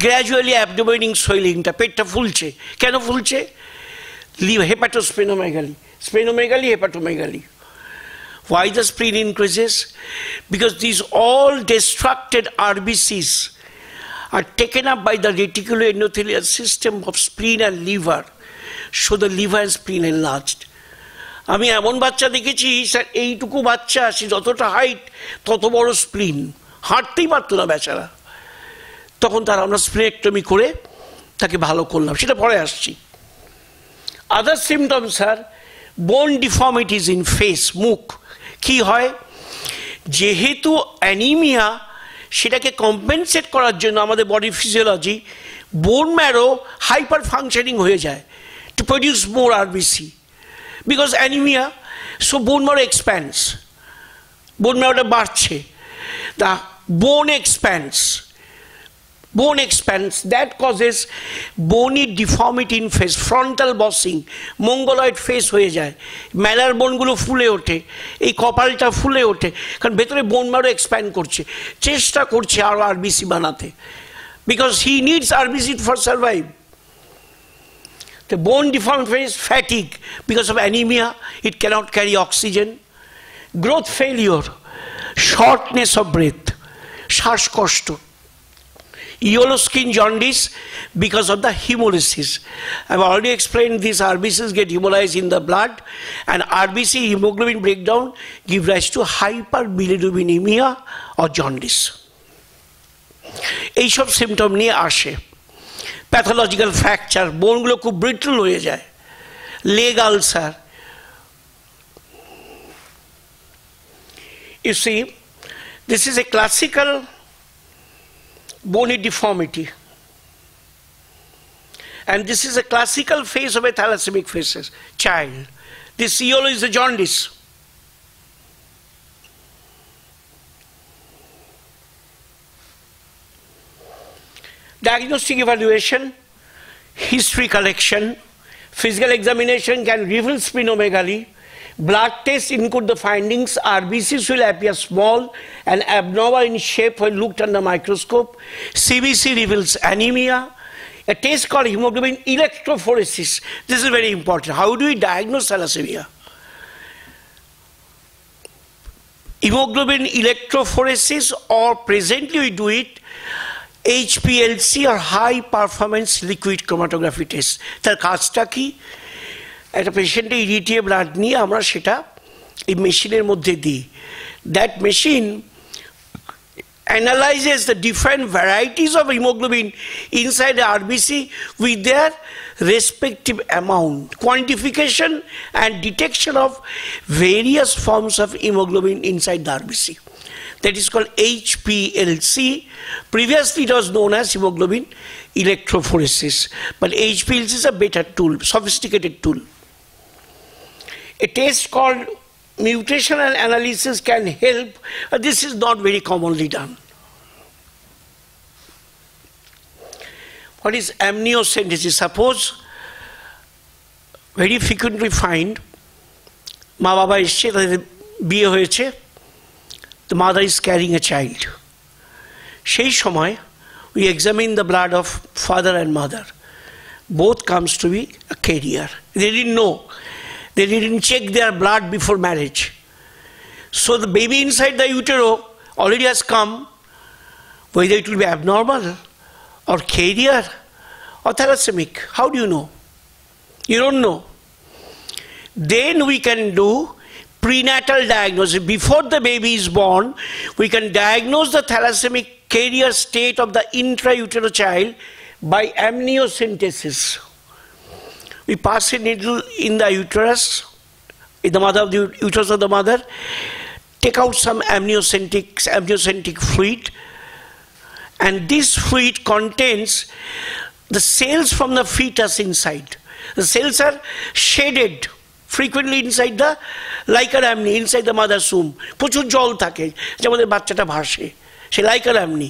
gradually abdominal সোয়েলিংটা, পেটটা ফুলছে, কেন ফুলছে, hepatosplenomegaly, splenomegaly, hepatomegaly. Why the spleen increases? Because these all destructed RBCs are taken up by the reticuloendothelial system of spleen and liver, so the liver and spleen enlarged. আমি এমন বাচ্চা দেখেছি sir, এইটুকু বাচ্চা, সে যতটা হাইট তত বড় স্প্লিন, হাঁটতেই পারতো না বেচারা। তখন তার আমরা স্প্লেনেক্টমি করে তাকে ভালো করলাম, সেটা পরে আসছি। আদার সিমটমস আর বোন ডিফর্মিটিস ইন ফেস, মুখ। কি হয়, যেহেতু অ্যানিমিয়া, সেটাকে কম্পেনসেট করার জন্য আমাদের body physiology bone marrow hyper functioning হয়ে যায় to produce more RBC because anaemia. So bone marrow এক্সপ্যান্ডস, বোন ম্যারোটা বাড়ছে, the bone এক্সপ্যান্ডস, bone expands, that causes bony deformity in face, frontal bossing, mongoloid face হয়ে যায়, ম্যালার বোনগুলো ফুলে ওঠে, এই কপালটা ফুলে ওঠে, কারণ ভেতরে বোন ম্যারো এক্সপ্যান্ড করছে, চেষ্টা করছে আরও আরবিসি বানাতে, because he needs RBC for survive. The bone deformed face, fatigue because of anemia, it cannot carry oxygen, growth failure, shortness of breath, শ্বাসকষ্ট, yellow skin jaundice because of the hemolysis. I've already explained these RBCs get hemolyzed in the blood, and RBC hemoglobin breakdown give rise to hyperbilirubinemia or jaundice. এই সব symptom নিয়ে আসে। Pathological fracture, বোনগুলো খুব brittle হয়ে যায়, leg ulcer. You see, this is a classical bony deformity, and this is a classical phase of a thalassemic child. This yellow is the jaundice. Diagnostic evaluation, history collection, physical examination can reveal splenomegaly. Blood tests include the findings. RBCs will appear small and abnormal in shape when looked under microscope. CBC reveals anemia. A test called hemoglobin electrophoresis. This is very important. How do we diagnose thalassemia? Hemoglobin electrophoresis, or presently we do it HPLC or high performance liquid chromatography test. তার কাজটা কি? একটা পেশেন্টে ইরিটিয়ে blood নিয়ে আমরা সেটা এই মেশিনের মধ্যে দিই। That machine analyzes the different varieties of hemoglobin inside the RBC with their respective amount, quantification and detection of various forms of hemoglobin inside the RBC. That is called HPLC. Previously it was known as hemoglobin electrophoresis, but HPLC is a better tool, sophisticated tool. A test called mutational analysis can help, but this is not very commonly done. What is amniocentesis? Suppose very frequently find মা বাবা এসছে, তাদের বিয়ে হয়েছে, the mother is carrying a child. সেই সময় we examine the blood of father and mother. Both comes to be a carrier. They didn't know. They didn't check their blood before marriage. So the baby inside the utero already has come, whether it will be abnormal or carrier or thalassemic. How do you know? You don't know. Then we can do prenatal diagnosis. Before the baby is born, we can diagnose the thalassemic carrier state of the intrauterine child by amniocentesis. We pass a needle in the uterus, in the mother of the uterus of the mother, take out some amniocentic fluid, and this fluid contains the cells from the fetus inside. The cells are shaded frequently inside the Leica amni, inside the mother's womb. প্রচুর জল থাকে, যে আমাদের বাচ্চাটা ভাসে, সে Leica amni,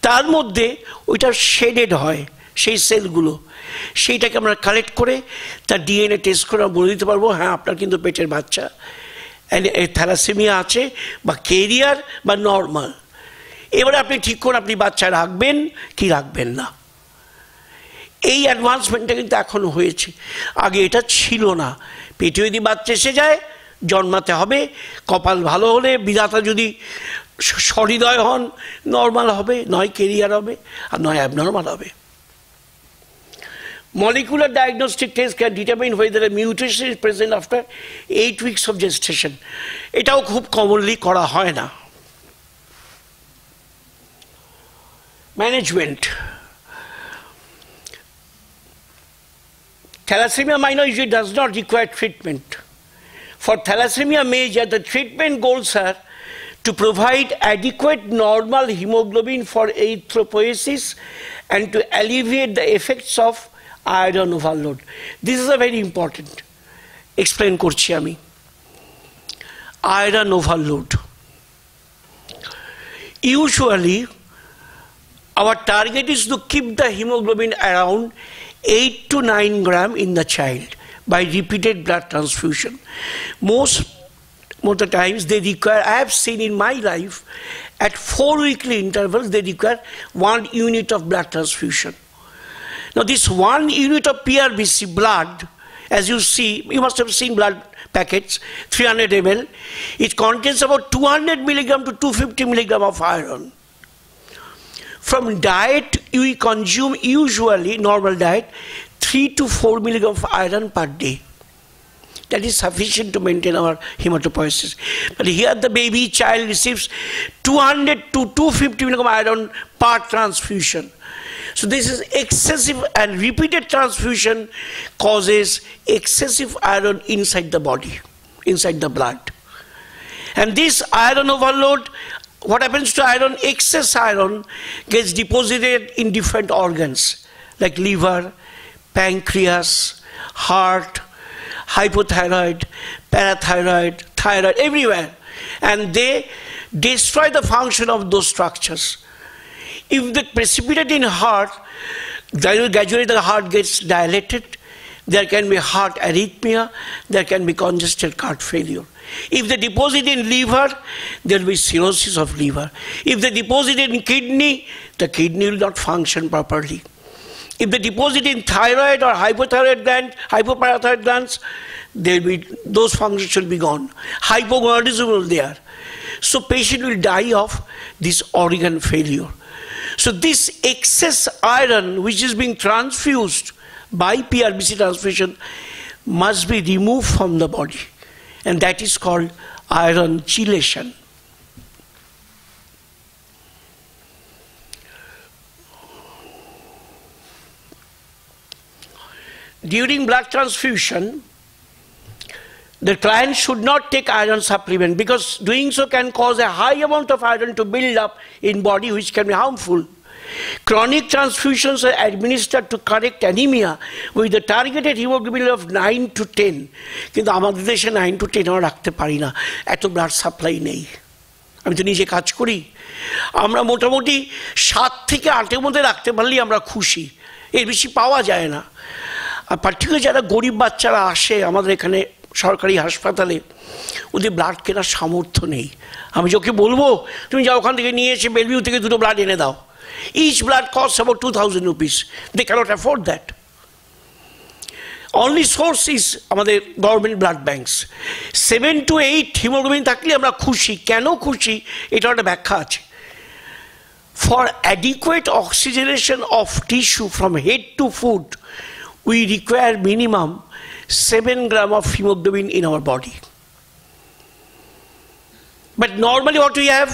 তার মধ্যে ওইটা শেডেড হয় সেই সেলগুলো। সেইটাকে আমরা কালেক্ট করে তার ডিএনএ টেস্ট করে বলে দিতে পারবো, হ্যাঁ আপনার কিন্তু পেটের বাচ্চা থ্যালাসেমিয়া আছে, বা কেরিয়ার বা নর্মাল। এবারে আপনি ঠিক করুন আপনি বাচ্চা রাখবেন কি রাখবেন না। এই অ্যাডভান্সমেন্টটা কিন্তু এখনো হয়েছে, আগে এটা ছিল না। পেটে যদি বাচ্চা এসে যায় জন্মাতে হবে, কপাল ভালো হলে বিধাতা যদি সহৃদয় হন নর্মাল হবে, নয় কেরিয়ার হবে, আর নয় অ্যাবনর্মাল হবে। Molecular diagnostic tests can determine whether a mutation is present after 8 weeks of gestation. এটাও খুব কমনলি করা হয় না। Management. Thalassemia minor usually does not require treatment. For thalassemia major, the treatment goals are to provide adequate normal hemoglobin for erythropoiesis and to alleviate the effects of iron overload. This is a very important. Explain korchi ami. Iron overload. Usually, our target is to keep the hemoglobin around 8 to 9 gram in the child by repeated blood transfusion. Most of the times they require, I have seen in my life, at 4 weekly intervals, they require 1 unit of blood transfusion. Now this 1 unit of PRBC blood, as you see, you must have seen blood packets, 300 ml, it contains about 200 milligram to 250 milligram of iron. From diet, we consume usually, normal diet, 3 to 4 milligram of iron per day. That is sufficient to maintain our hematopoiesis. But here the baby child receives 200 to 250 milligram iron per transfusion. So this is excessive, and repeated transfusion causes excessive iron inside the body, inside the blood. And this iron overload, what happens to iron? Excess iron gets deposited in different organs like liver, pancreas, heart, hypothyroid, parathyroid, thyroid, everywhere. And they destroy the function of those structures. If they precipitate in heart, gradually the heart gets dilated, there can be heart arrhythmia, there can be congested heart failure. If they deposit in liver, there will be cirrhosis of liver. If they deposit in kidney, the kidney will not function properly. If they deposit in thyroid or hypothyroid gland, hypoparathyroid glands, those functions will be gone. Hypogonadism will be there. So patient will die of this organ failure. So this excess iron which is being transfused by PRBC transfusion must be removed from the body, and that is called iron chelation. During blood transfusion, the client should not take iron supplement, because doing so can cause a high amount of iron to build up in body, which can be harmful. Chronic transfusions are administered to correct anemia with the targeted hemoglobin of 9 to 10. কিন্তু আমাদের দেশে 9 to 10 আমরা রাখতে পারি না, এত blood supply নেই। আমি তো নিজে কাজ করি, আমরা মোটামুটি 7 থেকে 8 এর মধ্যে রাখতে পারলেই আমরা খুশি, এর বেশি পাওয়া যায় না। আর পার্টিকুলার যারা গরিব বাচ্চারা আসে আমাদের এখানে সরকারি হাসপাতালে, ওদের ব্লাড কেনার সামর্থ্য নেই। আমি ওকে বলবো তুমি যাও ওখান থেকে নিয়ে এসে বেলভিউ থেকে 2টো ব্লাড এনে দাও। Each blood costs about 2,000 rupees. They cannot afford that. Only source is আমাদের government blood banks. 7 to 8 haemoglobin থাকলে আমরা খুশি। কেন খুশি এটা একটা ব্যাখ্যা আছে। For adequate oxygenation of tissue from head to foot, we require minimum 7 grams of hemoglobin in our body. But normally what we have,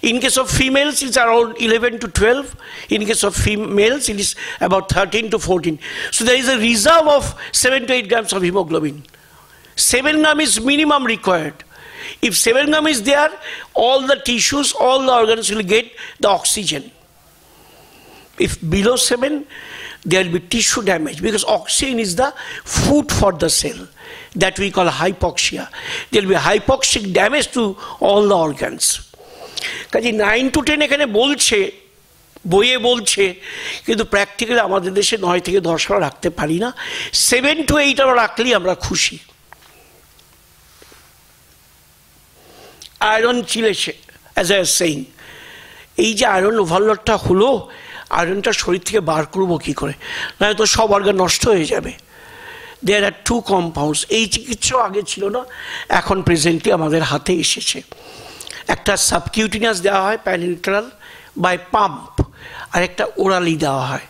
in case of females, it's around 11 to 12. In case of males, it is about 13 to 14. So there is a reserve of 7 to 8 grams of hemoglobin. 7 grams is minimum required. If 7 grams is there, all the tissues, all the organs will get the oxygen. If below 7, there will be tissue damage, because oxygen is the food for the cell. That we call hypoxia. There will be hypoxic damage to all the organs. কাজে 9 to 10 এখানে বলছে, বইয়ে বলছে, কিন্তু practically আমাদের দেশে 9 থেকে 10 আমরা রাখতে পারি না। 7 to 8 আমরা রাখলেই আমরা খুশি। আয়রন চিলেছে, as I was saying, এই যে আয়রন ওভারলোডটা হলো, আয়রনটা শরীর থেকে বার করবো কি করে, নয়তো সব অর্গান নষ্ট হয়ে যাবে। There are 2 compounds. এই চিকিৎসা আগে ছিল না, এখন প্রেজেন্টলি আমাদের হাতে এসেছে। একটা সাবকিউটিনিয়াস দেওয়া হয় প্যারেন্টাল বাই পাম্প, আর একটা ওরালি দেওয়া হয়।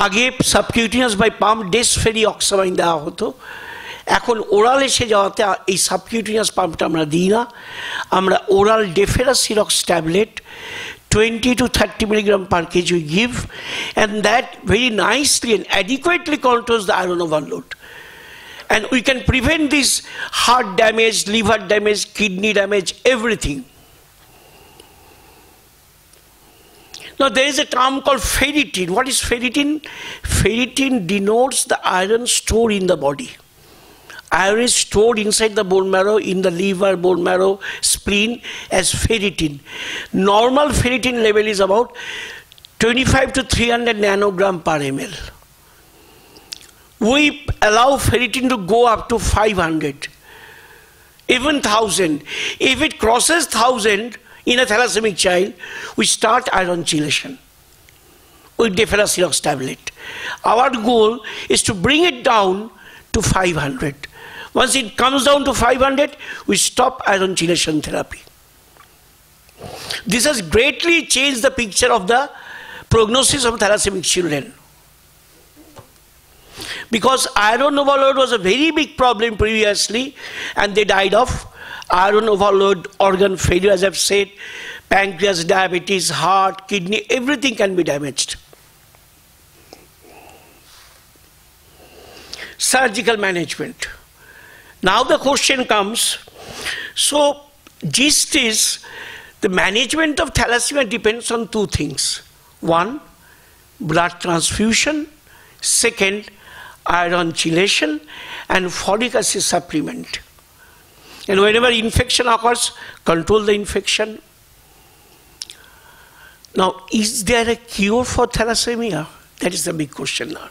আগে সাবকিউটিনিয়াস বাই পাম্প ডেসফেরিঅক্সামাইন দেওয়া হতো, এখন ওরাল এসে যাওয়াতে এই সাবকিউটিনিয়াস পাম্পটা আমরা দিই না, আমরা oral ডেফেরাসিরক্স tablet 20 to 30 milligram per kg we give, and that very nicely and adequately controls the iron overload. And we can prevent this heart damage, liver damage, kidney damage, everything. Now there is a term called ferritin. What is ferritin? Ferritin denotes the iron stored in the body. Iron is stored inside the bone marrow, in the liver, bone marrow, spleen as ferritin. Normal ferritin level is about 25 to 300 nanogram per ml. We allow ferritin to go up to 500, even 1000. If it crosses 1000 in a thalassaemic child, we start iron chelation with deferasilox tablet. Our goal is to bring it down to 500. Once it comes down to 500, we stop iron chelation therapy. This has greatly changed the picture of the prognosis of thalassaemic children. Because iron overload was a very big problem previously, and they died of iron overload, organ failure, as I've said, pancreas, diabetes, heart, kidney, everything can be damaged. Surgical management. Now the question comes, so gist is, the management of thalassemia depends on two things. One, blood transfusion. Second, iron chelation and folic acid supplement. And whenever infection occurs, control the infection. Now, is there a cure for thalassemia? That is the big question now.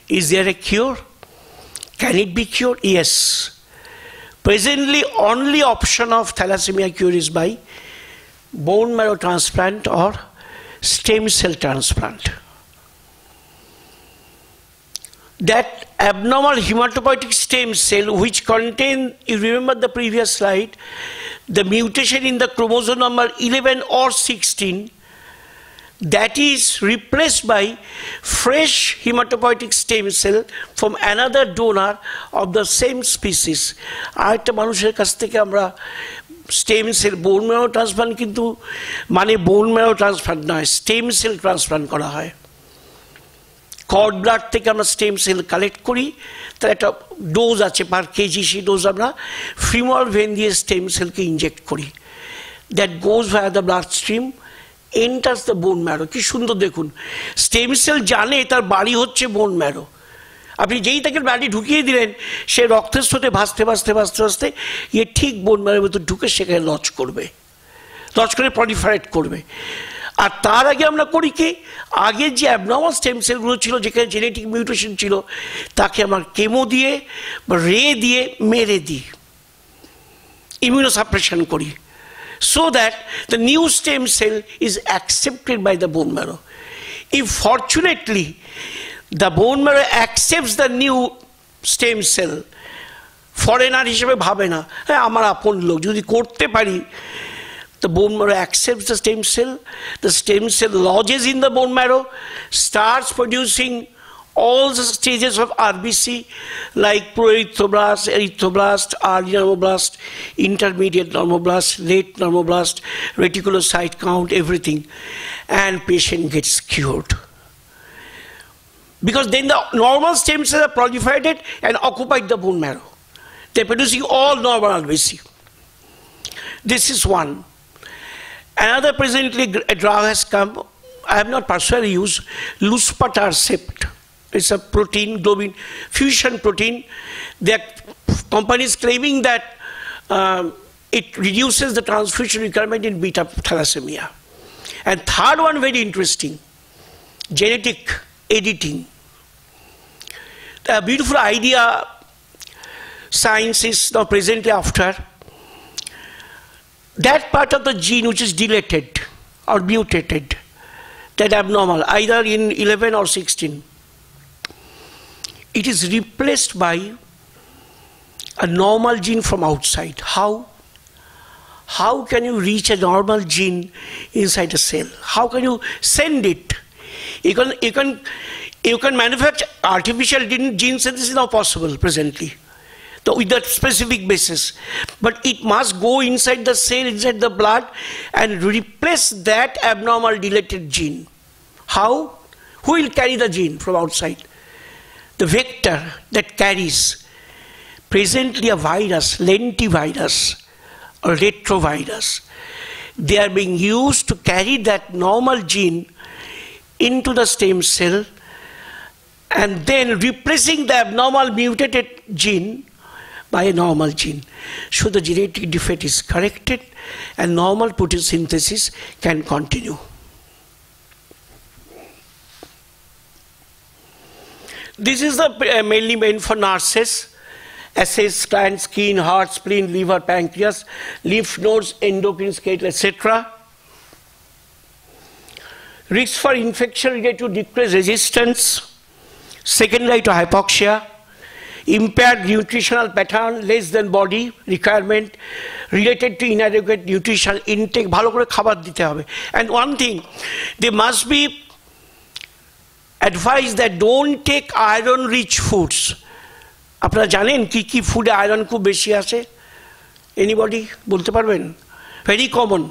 Is there a cure? Can it be cured? Yes. Presently, only option of thalassemia cure is by bone marrow transplant or stem cell transplant. That abnormal hematopoietic stem cell which contain, you remember the previous slide, the mutation in the chromosome number 11 or 16, that is replaced by fresh hematopoietic stem cell from another donor of the same species. Arekta manusher kaছ theke amra stem cell bone marrow transplant kintu mane bone marrow transplant noy, stem cell transplant kora hoy. Cord blood থেকে আমরা stem cell collect করি, তার একটা dose আছে পার KG, সেই dose আমরা femoral when দিয়ে stem সেলকে inject করি। That goes via the blood stream, enters the bone marrow. কি সুন্দর দেখুন, স্টেম সেল জানে তার বাড়ি হচ্ছে বোন ম্যারো। আপনি যেই তাকে বাড়ি ঢুকিয়ে দিলেন, সে রক্তের স্রোতে ভাসতে ভাসতে ভাসতে ভাসতে ইয়ে ঠিক বোন ম্যারোর ভেতর ঢুকে সেখানে লজ করবে, লজ করে প্রলিফারেট করবে। আর তার আগে আমরা করি কি, আগের যে অ্যাবনর্মাল স্টেম সেলগুলো ছিল, যেখানে জেনেটিক মিউটেশন ছিল, তাকে আমরা কেমো দিয়ে বা রে দিয়ে মেরে দিই, ইমিউনোসাপ্রেশন করি, so that the new stem cell is accepted by the bone marrow. If fortunately the bone marrow accepts the new stem cell, foreigner হিসেবে ভাবে না, হ্যাঁ আমার আপন লোক, যদি করতে পারি, the bone marrow accepts the stem cell lodges in the bone marrow, starts producing all the stages of RBC like proerythroblast, erythroblast, early normoblast, intermediate normoblast, late normoblast, reticulocyte count, everything, and patient gets cured. Because then the normal stem cells are proliferated and occupied the bone marrow. They're producing all normal RBC. This is one. Another presently a drug has come, I have not personally used, luspatercept. It's a protein, globin fusion protein. The company is claiming that it reduces the transfusion requirement in beta thalassemia. And third one, very interesting, genetic editing. A beautiful idea science is now presently after. That part of the gene which is deleted or mutated, that abnormal, either in 11 or 16, it is replaced by a normal gene from outside. How? How can you reach a normal gene inside a cell? How can you send it? You can manufacture artificial gene synthesis, is now possible presently. with that specific basis. But it must go inside the cell, inside the blood, and replace that abnormal deleted gene. How? Who will carry the gene from outside? The vector that carries presently a virus, lentivirus or retrovirus. They are being used to carry that normal gene into the stem cell and then replacing the abnormal mutated gene by a normal gene. So the genetic defect is corrected and normal protein synthesis can continue. This is the mainly meant for nurses. Assess gland, skin, heart, spleen, liver, pancreas, lymph nodes, endocrine, skeletal, etc. Risk for infection related to decreased resistance, secondary to hypoxia, impaired nutritional pattern, less than body requirement, related to inadequate nutritional intake, bhalo kore khabar dite hobe. And one thing, they must be advised that don't take iron-rich foods. আপনারা জানেন কি কি ফুডে iron খুব বেশি আসে? Anybody বলতে পারবেন? Very common.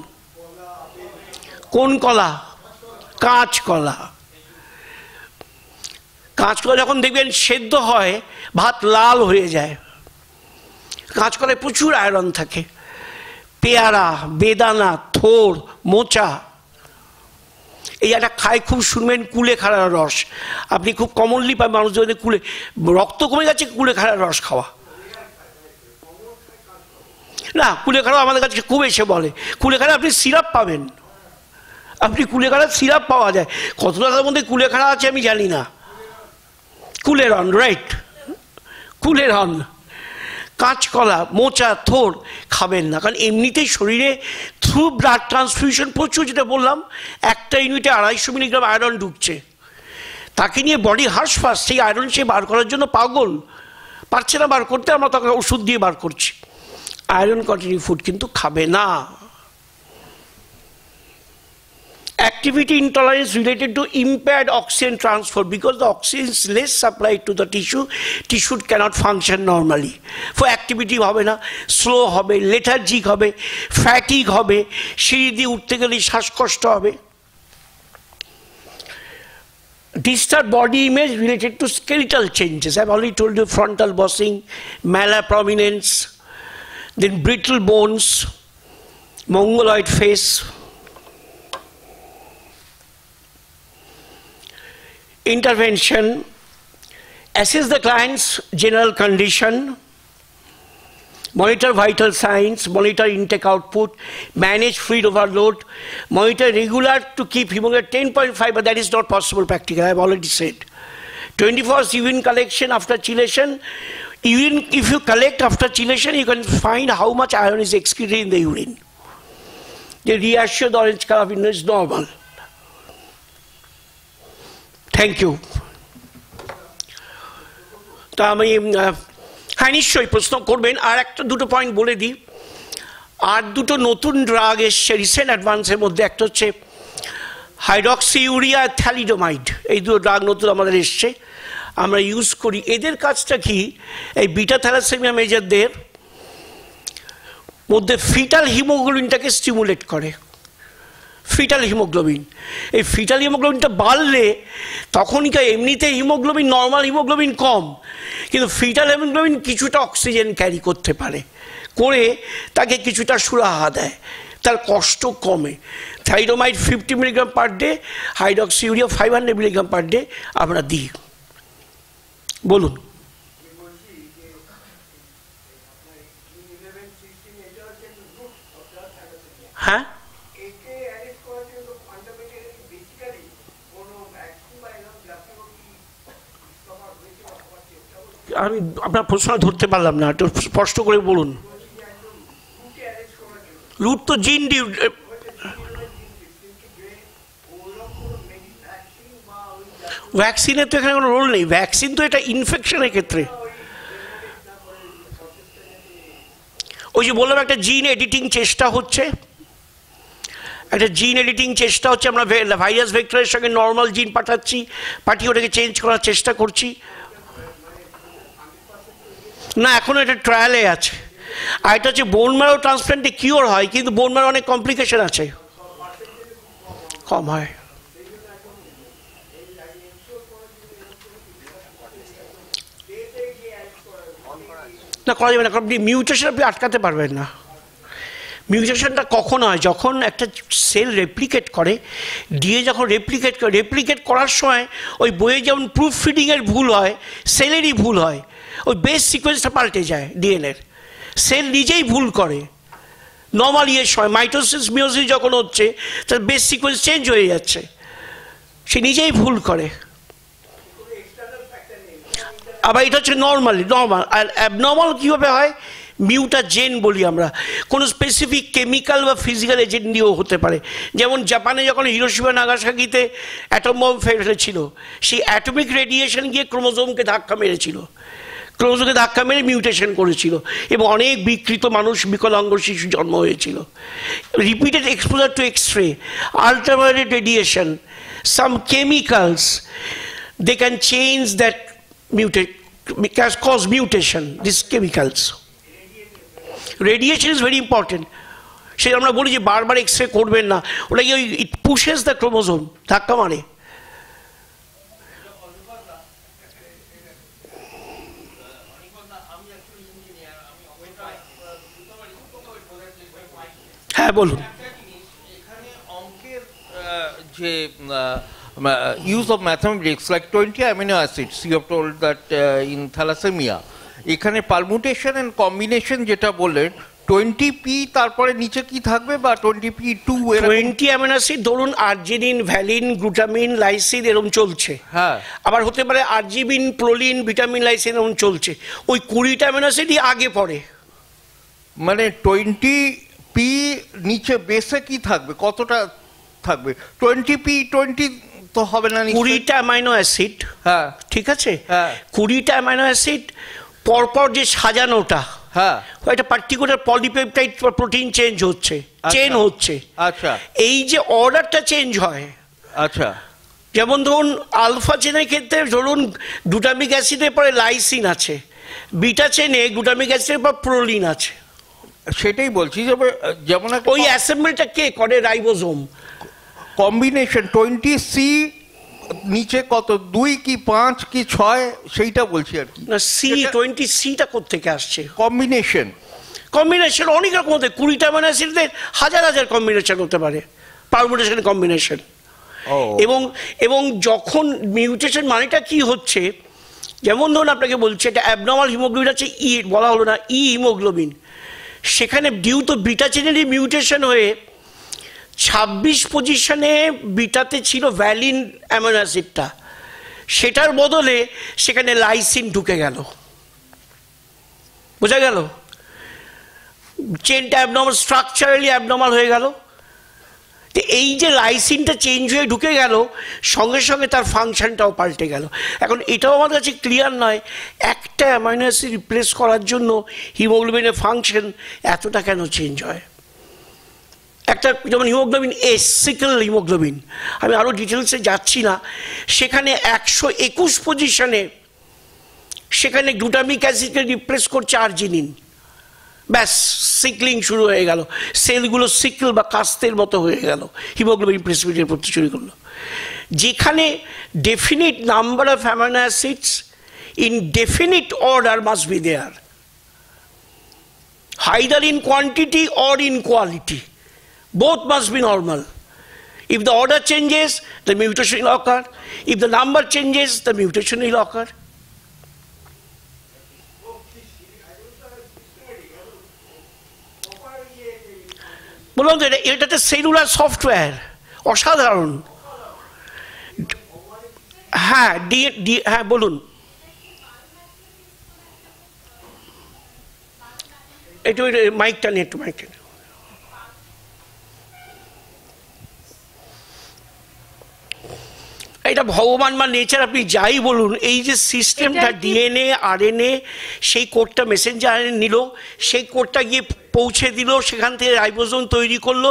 কোন কলা? কাঁচকলা। কাঁচকলা যখন দেখবেন সেদ্ধ হয় ভাত লাল হয়ে যায়। কাঁচকলায় প্রচুর আয়রন থাকে। পেয়ারা, বেদানা, থোর, মোচা, এই একটা খায় খুব শুনবেন কুলেখাড়ার রস। আপনি খুব কমনলি পাবেন মানুষ যদি রক্ত কমে গেছে কুলেখাড়ার রস খাওয়া। না, কুলেখাড়া আমাদের কাছে খুব এসে বলে কুলেখাড়া আপনি সিরাপ পাবেন, আপনি কুলেখাড়ার সিরাপ পাওয়া যায়। কত টাকার মধ্যে কুলেখাড়া আছে আমি জানি না। কুলেরন, রাইট, কুলেরন। কাঁচকলা, মোচা, থোর খাবেন না, কারণ এমনিতেই শরীরে থ্রু ব্লাড ট্রান্সফিউশন প্রচুর, যেটা বললাম একটা ইউনিটে 250 মিলিগ্রাম আয়রন ঢুকছে। তাকে নিয়ে বডি হাঁসফাঁস, সেই আয়রন সে বার করার জন্য পাগল, পারছে না বার করতে, আমরা তাকে ওষুধ দিয়ে বার করছি। আয়রন কন্টেনিং ফুড কিন্তু খাবে না। Activity intolerance related to impaired oxygen transport, because the oxygen is less supplied to the tissue cannot function normally. For activity হবে না, slow হবে, lethargic হবে, fatigue হবে, সিঁড়ি দিয়ে উঠতে গেলে শ্বাসকষ্ট হবে। Disturbed body image related to skeletal changes. I've already told you frontal bossing, malaprominence, then brittle bones, mongoloid face. Intervention: assess the client's general condition, monitor vital signs, monitor intake output, manage fluid overload, monitor regular to keep hemoglobin 10.5, but that is not possible practically, I have already said. 24 hours urine collection after chelation. Urine, if you collect after chelation, you can find how much iron is excreted in the urine. The reassure the orange color is normal. Thank you. তা আমি হ্যাঁ নিশ্চয়ই প্রশ্ন করবেন। আর একটা দুটো point বলে দিই। আর দুটো নতুন ড্রাগ এসছে রিসেন্ট অ্যাডভান্সের মধ্যে, একটা হচ্ছে হাইড্রক্সিউরিয়া, থ্যালিডোমাইড। এই দুটো ড্রাগ নতুন আমাদের এসছে, আমরা ইউজ করি। এদের কাজটা কি, এই বিটা থ্যালাসেমিয়া মেজরদের মধ্যে ফিটাল হিমোগ্লোবিনটাকে স্টিমুলেট করে। ফিটাল হিমোগ্লোবিন, এই ফিটাল হিমোগ্লোবিনটা বাড়লে তখনই এমনিতে হিমোগ্লোবিন, নর্মাল হিমোগ্লোবিন কম, কিন্তু ফিটাল হিমোগ্লোবিন কিছুটা অক্সিজেন ক্যারি করতে পারে, করে তাকে কিছুটা সুরাহা দেয়, তার কষ্ট কমে। থাইরোমাইড 50 milligram per day, hydroxyurea 500 milligram per day আমরা দিই। বলুন। হ্যাঁ, আমি আপনার প্রশ্ন ধরতে পারলাম না, একটু স্পষ্ট করে বলুন। রুট তো জিন ভ্যাকসিনের তো এখানে কোনো রোল নেই, ভ্যাকসিন তো এটা ইনফেকশনের ক্ষেত্রে। ওই যে বললাম একটা জিন এডিটিং চেষ্টা হচ্ছে, একটা জিন এডিটিং চেষ্টা হচ্ছে, আমরা ভাইরাস ভেক্টরের সঙ্গে নর্মাল জিন পাঠাচ্ছি, পাঠিয়ে ওটাকে চেঞ্জ করার চেষ্টা করছি। না, এখনো এটা ট্রায়ালে আছে। আর এটা হচ্ছে বোন ম্যারো ট্রান্সপ্লান্টে কিওর হয়, কিন্তু বোন ম্যারো অনেক কমপ্লিকেশন আছে, কম হয়। না, করা যাবে না, কারণ মিউটেশন আপনি আটকাতে পারবেন না। মিউটেশনটা কখন হয়? যখন একটা সেল রেপ্লিকেট করে, ডিএ যখন রেপ্লিকেট করার সময় ওই বইয়ে যেমন প্রুফ ফিডিংয়ের ভুল হয়, সেলেরই ভুল হয়। ওই বেস সিকোয়েন্সটা পাল্টে যায় ডিএনএর, সেল নিজেই ভুল করে। নর্মাল ইয়ের সময় মাইটোসিস মিওসিস যখন হচ্ছে, তার বেস সিকোয়েন্স চেঞ্জ হয়ে যাচ্ছে, সে নিজেই ভুল করে। আবার এটা হচ্ছে নর্মাল। আর অ্যাবনর্মাল কীভাবে হয়? মিউটাজেন বলি আমরা, কোনো স্পেসিফিক কেমিক্যাল বা ফিজিক্যাল এজেন্ট দিয়েও হতে পারে। যেমন জাপানে যখন হিরোশিমা নাগাসাকিতে অ্যাটম বম্ব ফেলেছিল, সেই অ্যাটমিক রেডিয়েশন গিয়ে ক্রোমোজোমকে ধাক্কা মেরেছিল, ক্রোমোজোমকে ধাক্কা মেরে মিউটেশন করেছিল, এবং অনেক বিকৃত মানুষ, বিকলাঙ্গ শিশু জন্ম হয়েছিল। Repeated exposure to X-ray, ultraviolet radiation, some chemicals, they can change that cause mutation, these chemicals. Radiation is very important. সেই আমরা বলি যে বারবার এক্স-রে করবেন না, ওটা কি ইট পুশেস দ্য ক্রোমোজোম, ধাক্কা মারে। হ্যাঁ বলুন। এখানে অঙ্কের যে use of mathematics like 20 amino acids, you have told that in thalassemia, এখানে permutation and combination যেটা বললেন 20p, তারপরে নিচে কি থাকবে, বা 20p2 20 অ্যামিনো অ্যাসিড, ধরুন আর্জিনিন, ভ্যালিন, গ্লুটামিন, লাইসিন এরকম চলছে। হ্যাঁ, আবার হতে পারে আর্জিবিন, প্রোলিন, ভিটামিন, লাইসিন এরকম চলছে। ওই 20টা অ্যামিনো অ্যাসিডই আগে পড়ে। মানে 20p নিচে বেসে কি থাকবে, কতটা থাকবে? 20p20 তো হবে না, 20টা অ্যামাইনো অ্যাসিড। হ্যাঁ, ঠিক আছে। হ্যাঁ, 20টা অ্যামাইনো অ্যাসিড পরপর যে সাজানোটা, হ্যাঁ, একটা পার্টিকুলার পলিপেপটাইড প্রোটিন চেঞ্জ হচ্ছে, চেন হচ্ছে। আচ্ছা, এই যে অর্ডারটা চেঞ্জ হয়। আচ্ছা, যেমন ধরুন আলফা চেনের ক্ষেত্রে ধরুন গ্লুটামিক অ্যাসিডের পরে লাইসিন আছে, বিটা চেনে গ্লুটামিক অ্যাসিডের পর প্রোলিন আছে। সেটাই বলছি, যেমন ওই অ্যাসেম্বলিটা কে করে? রাইবোজোম। কম্বিনেশন 20c নিচে কত, 2 কি 5 কি 6, সেইটা বলছি আর কি। না, সি 20cটা কোত্থেকে আসছে? কম্বিনেশন অনেক রকম হতে, 20টা অ্যামাইনো অ্যাসিডের হাজার হাজার কম্বিনেশন হতে পারে, পারমুটেশন কম্বিনেশন। এবং যখন মিউটেশন মানেটা কি হচ্ছে, যেমন ধরুন আপনাকে বলছি একটা অ্যাবনর্মাল হিমোগ্লোবিন আছে, বলা হলো না, হিমোগ্লোবিন, সেখানে ডিউ তো বিটা চেনেরই মিউটেশন হয়ে 26 পজিশনে বিটাতে ছিল ভ্যালিন অ্যামিনো অ্যাসিডটা, সেটার বদলে সেখানে লাইসিন ঢুকে গেল। বোঝা গেল? চেনটা অ্যাবনর্মাল, স্ট্রাকচারালি অ্যাবনর্মাল হয়ে গেল। তো এই যে লাইসিনটা চেঞ্জ হয়ে ঢুকে গেল, সঙ্গে সঙ্গে তার ফাংশনটাও পাল্টে গেল। এখন এটাও আমার কাছে ক্লিয়ার নয়, একটা অ্যামাইনো অ্যাসিড রিপ্লেস করার জন্য হিমোগ্লোবিনের ফাংশন এতটা কেন চেঞ্জ হয়। একটা যেমন হিমোগ্লোবিন এস, সিকল হিমোগ্লোবিন, আমি আরও ডিটেলসে যাচ্ছি না, সেখানে 121 পজিশনে সেখানে গ্লুটামিক অ্যাসিডকে রিপ্লেস করছে আর্জিনিন, ব্যাস সিকলিং শুরু হয়ে গেল, সেলগুলো সিকল বা কাস্তের মতো হয়ে গেল, হিমোগ্লোবিন প্রেসিপিটেট করতে শুরু করলো। যেখানে definite number of amino acids in definite order must be there, either in quantity or in quality. Both must be normal. If the order changes, the mutation will occur. If the number changes, the mutation will occur. বললাম তো এটাতে cellular software অসাধারণ। হ্যাঁ, হ্যাঁ বলুন। একটু মাইকটা নিয়ে, একটু মাইকটা নিয়ে। এটা ভগবান বা নেচার, আপনি যাই বলুন, এই যে সিস্টেমটা ডিএনএ আরএনএ, সেই কোডটা মেসেঞ্জার আরএনএ নিল, সেই কোডটা গিয়ে পৌঁছে দিল, সেখান থেকে রাইবোজোম তৈরি করলো,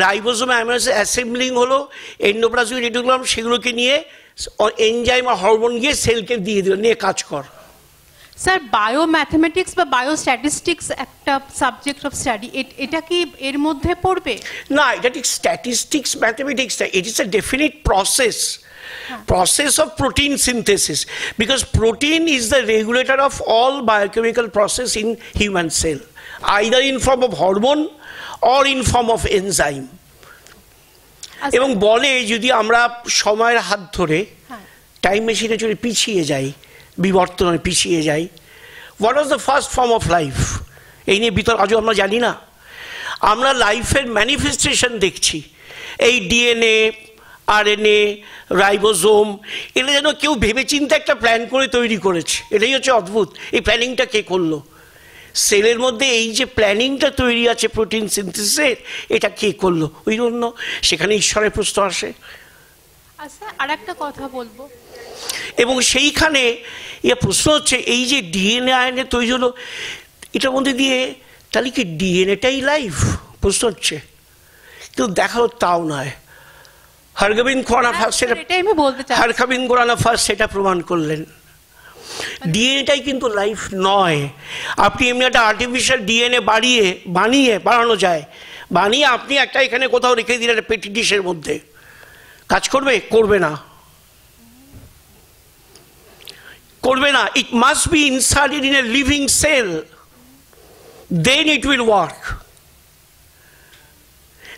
রাইবোজোমে অ্যামিনো অ্যাসিড অ্যাসেম্বলিং হলো, এন্ডোপ্লাজমিক রেটিকুলাম সেগুলোকে নিয়ে এনজাইম আর হরমোন গিয়ে সেলকে দিয়ে দিল, নিয়ে কাজ কর। স্যার বায়োম্যাথমেটিক্স বা বায়োস্ট্যাটিস্টিক্স একটা সাবজেক্ট অফ স্টাডি, এটা কি এর মধ্যে পড়বে? না, এটা ঠিক স্ট্যাটিস্টিক্স ম্যাথমেটিক্স না, it is a definite process of protein synthesis, because protein is the regulator of all biochemical process in human cell, either in form of hormone or in form of enzyme. এবং বলে যদি আমরা সময়ের হাত ধরে time মেশিনে চলে পিছিয়ে যাই, বিবর্তনে পিছিয়ে যাই, what was the first form of life, এই নিয়ে বিতর্ক আজও আমরা জানি না। আমরা লাইফের ম্যানিফেস্টেশন দেখছি, এই ডিএনএ, আরএনএ, রাইবোজোম, এটা যেন কেউ ভেবেচিন্তে একটা প্ল্যান করে তৈরি করেছে। এটাই হচ্ছে অদ্ভুত, এই প্ল্যানিংটা কে করলো? সেলের মধ্যে এই যে প্ল্যানিংটা তৈরি আছে প্রোটিন সিনথেসিসের, এটা কে করলো? ওই জন্য সেখানে ঈশ্বরের প্রশ্ন আসে। আচ্ছা, আর একটা কথা বলবো, এবং সেইখানে প্রশ্ন হচ্ছে এই যে ডিএনএ আরএনএ তৈরি হলো, এটার মধ্যে দিয়ে তাহলে কি ডিএনএটাই লাইফ? প্রশ্ন হচ্ছে, কিন্তু দেখালো তাও নয়। হরগোবিন্দ খোরানা ফার্স্ট সেটা প্রমাণ করলেন, ডিএনএটাই কিন্তু লাইফ নয়। আপনি এমনি একটা আর্টিফিশিয়াল ডিএনএ বানানো যায়, বানিয়ে আপনি একটা এখানে কোথাও রেখে দিলেন পেটি ডিশের মধ্যে, কাজ করবে? করবে না। It must be inserted in a living cell, then it will work.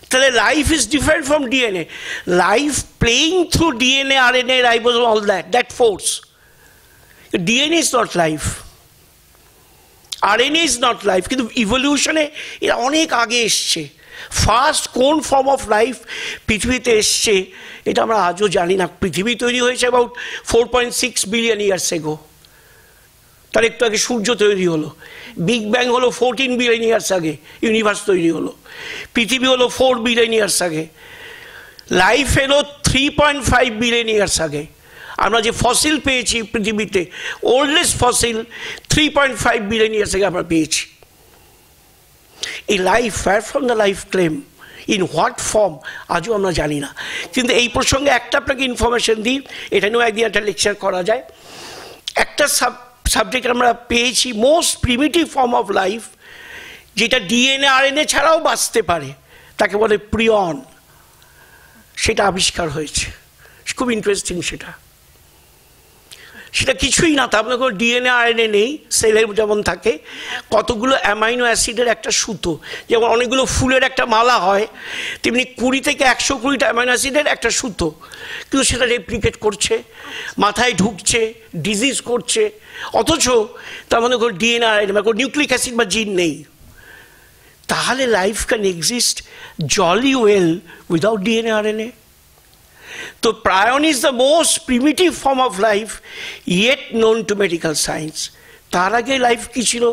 তাহলে life is different from DNA. Life playing through DNA, RNA, ribosome, all that force. DNA is not life, RNA is not life. কিন্তু ইভলিউশনে এরা অনেক আগে এসছে। First কোন form of life পৃথিবীতে এসছে এটা আমরা আজও জানি না। পৃথিবী তৈরি হয়েছে অ্যাবাউট 4.6 বিলিয়ন ইয়ার্স এগো। তার একটু আগে সূর্য তৈরি হলো। বিগ ব্যাং হলো 14 বিলিয়ন ইয়ার্স আগে, ইউনিভার্স তৈরি হলো। পৃথিবী হলো 4 বিলিয়ন ইয়ার্স আগে। লাইফ এলো 3.5 বিলিয়ন ইয়ার্স আগে। আমরা যে ফসিল পেয়েছি পৃথিবীতে, ওল্ডেস্ট ফসিল 3.5 বিলিয়ন ইয়ার্স আগে আমরা পেয়েছি। এই life, where from the life claim, in what form, আজও আমরা জানি না। কিন্তু এই প্রসঙ্গে একটা আপনাকে ইনফরমেশন দিই, এটা নিয়েও একদিন একটা লেকচার করা যায়। একটা সাবজেক্ট আমরা পেয়েছি, most primitive form of life, যেটা ডিএনএ আরএনএ ছাড়াও বাঁচতে পারে, তাকে বলে প্রিয়ন। সেটা আবিষ্কার হয়েছে, খুব ইন্টারেস্টিং। সেটা কিছুই না, তার মানে কোনো ডিএনএ আরএনএ নেই। সেলের যেমন থাকে কতগুলো অ্যামাইনো অ্যাসিডের একটা সুতো, যেমন অনেকগুলো ফুলের একটা মালা হয়, তেমনি 20 থেকে 120টা অ্যামাইনো অ্যাসিডের একটা সুতো, কিন্তু সেটা রেপ্লিকেট করছে, মাথায় ঢুকছে, ডিজিজ করছে। অথচ তার মানে কোনো ডিএনএ আরএনএ বা কোনো নিউক্লিক অ্যাসিড বা জিন নেই। তাহলে life can exist jolly well without DNA RNA. So prion is the most primitive form of life yet known to medical science. তার আগে লাইফ কি ছিল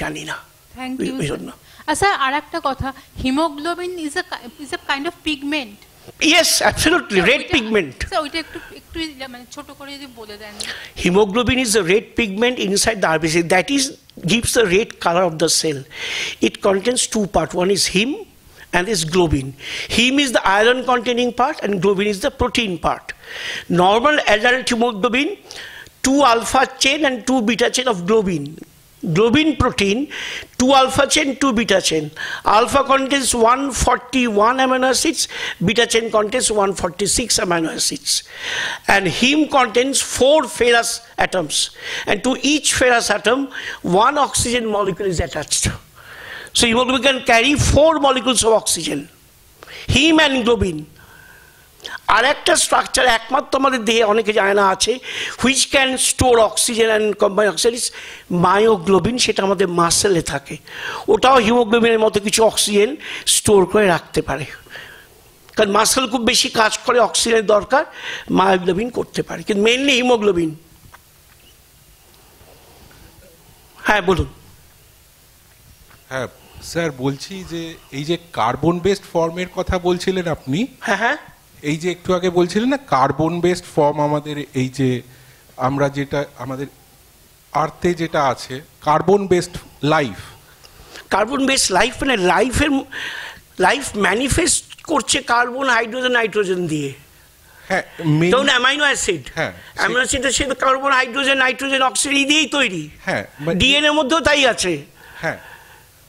জানি না। Thank you. আচ্ছা, আর একটা কথা, haemoglobin is a kind of pigment. Yes, absolutely, red pigment. So ওইটা একটু মানে ছোট করে যদি বলে দেন। Hemoglobin is a red pigment inside the RBC that gives the red color of the cell. It contains two parts. One is heme and is globin. Heme is the iron containing part and globin is the protein part. Normal adult hemoglobin, 2 alpha chain and 2 beta chain of globin. Globin protein, 2 alpha chain, 2 beta chain. Alpha contains 141 amino acids, beta chain contains 146 amino acids. And heme contains 4 ferrous atoms. And to each ferrous atom, 1 oxygen molecule is attached. So hemoglobin can carry 4 molecules of oxygen. Heme and globin. আর একটা structure একমাত্র আমাদের দেহে অনেকে জানে না আছে, which can store oxygen and combine oxygen, is myoglobin. সেটা আমাদের মাসেলে থাকে। ওটাও হিমোগ্লোবিনের মতো কিছু অক্সিজেন স্টোর করে রাখতে পারে, কারণ মাসেল খুব বেশি কাজ করে, অক্সিজেনের দরকার, মায়োগ্লোবিন করতে পারে, কিন্তু মেনলি হিমোগ্লোবিন। হ্যাঁ বলুন। হ্যাঁ স্যার, বলছি যে এই যে কার্বন বেসড ফর্মের কথা বলছিলেন আপনি, হ্যাঁ, এই যে একটু আগে বলছিলেন না কার্বন বেসড ফর্ম, আমাদের এই যে আমরা যেটা আমাদের আর্থে যেটা আছে carbon based life. Carbon based life মানে লাইফ ম্যানিফেস্ট করছে কার্বন, হাইড্রোজেন, নাইট্রোজেন দিয়ে। হ্যাঁ ধরুন অ্যামাইনো অ্যাসিড, হ্যাঁ, অ্যামাইনো অ্যাসিডটা সে কার্বন, হাইড্রোজেন, নাইট্রোজেন, অক্সিজেন দিয়েই তৈরি। হ্যাঁ, ডিএনএ মধ্যেও তাই আছে। হ্যাঁ,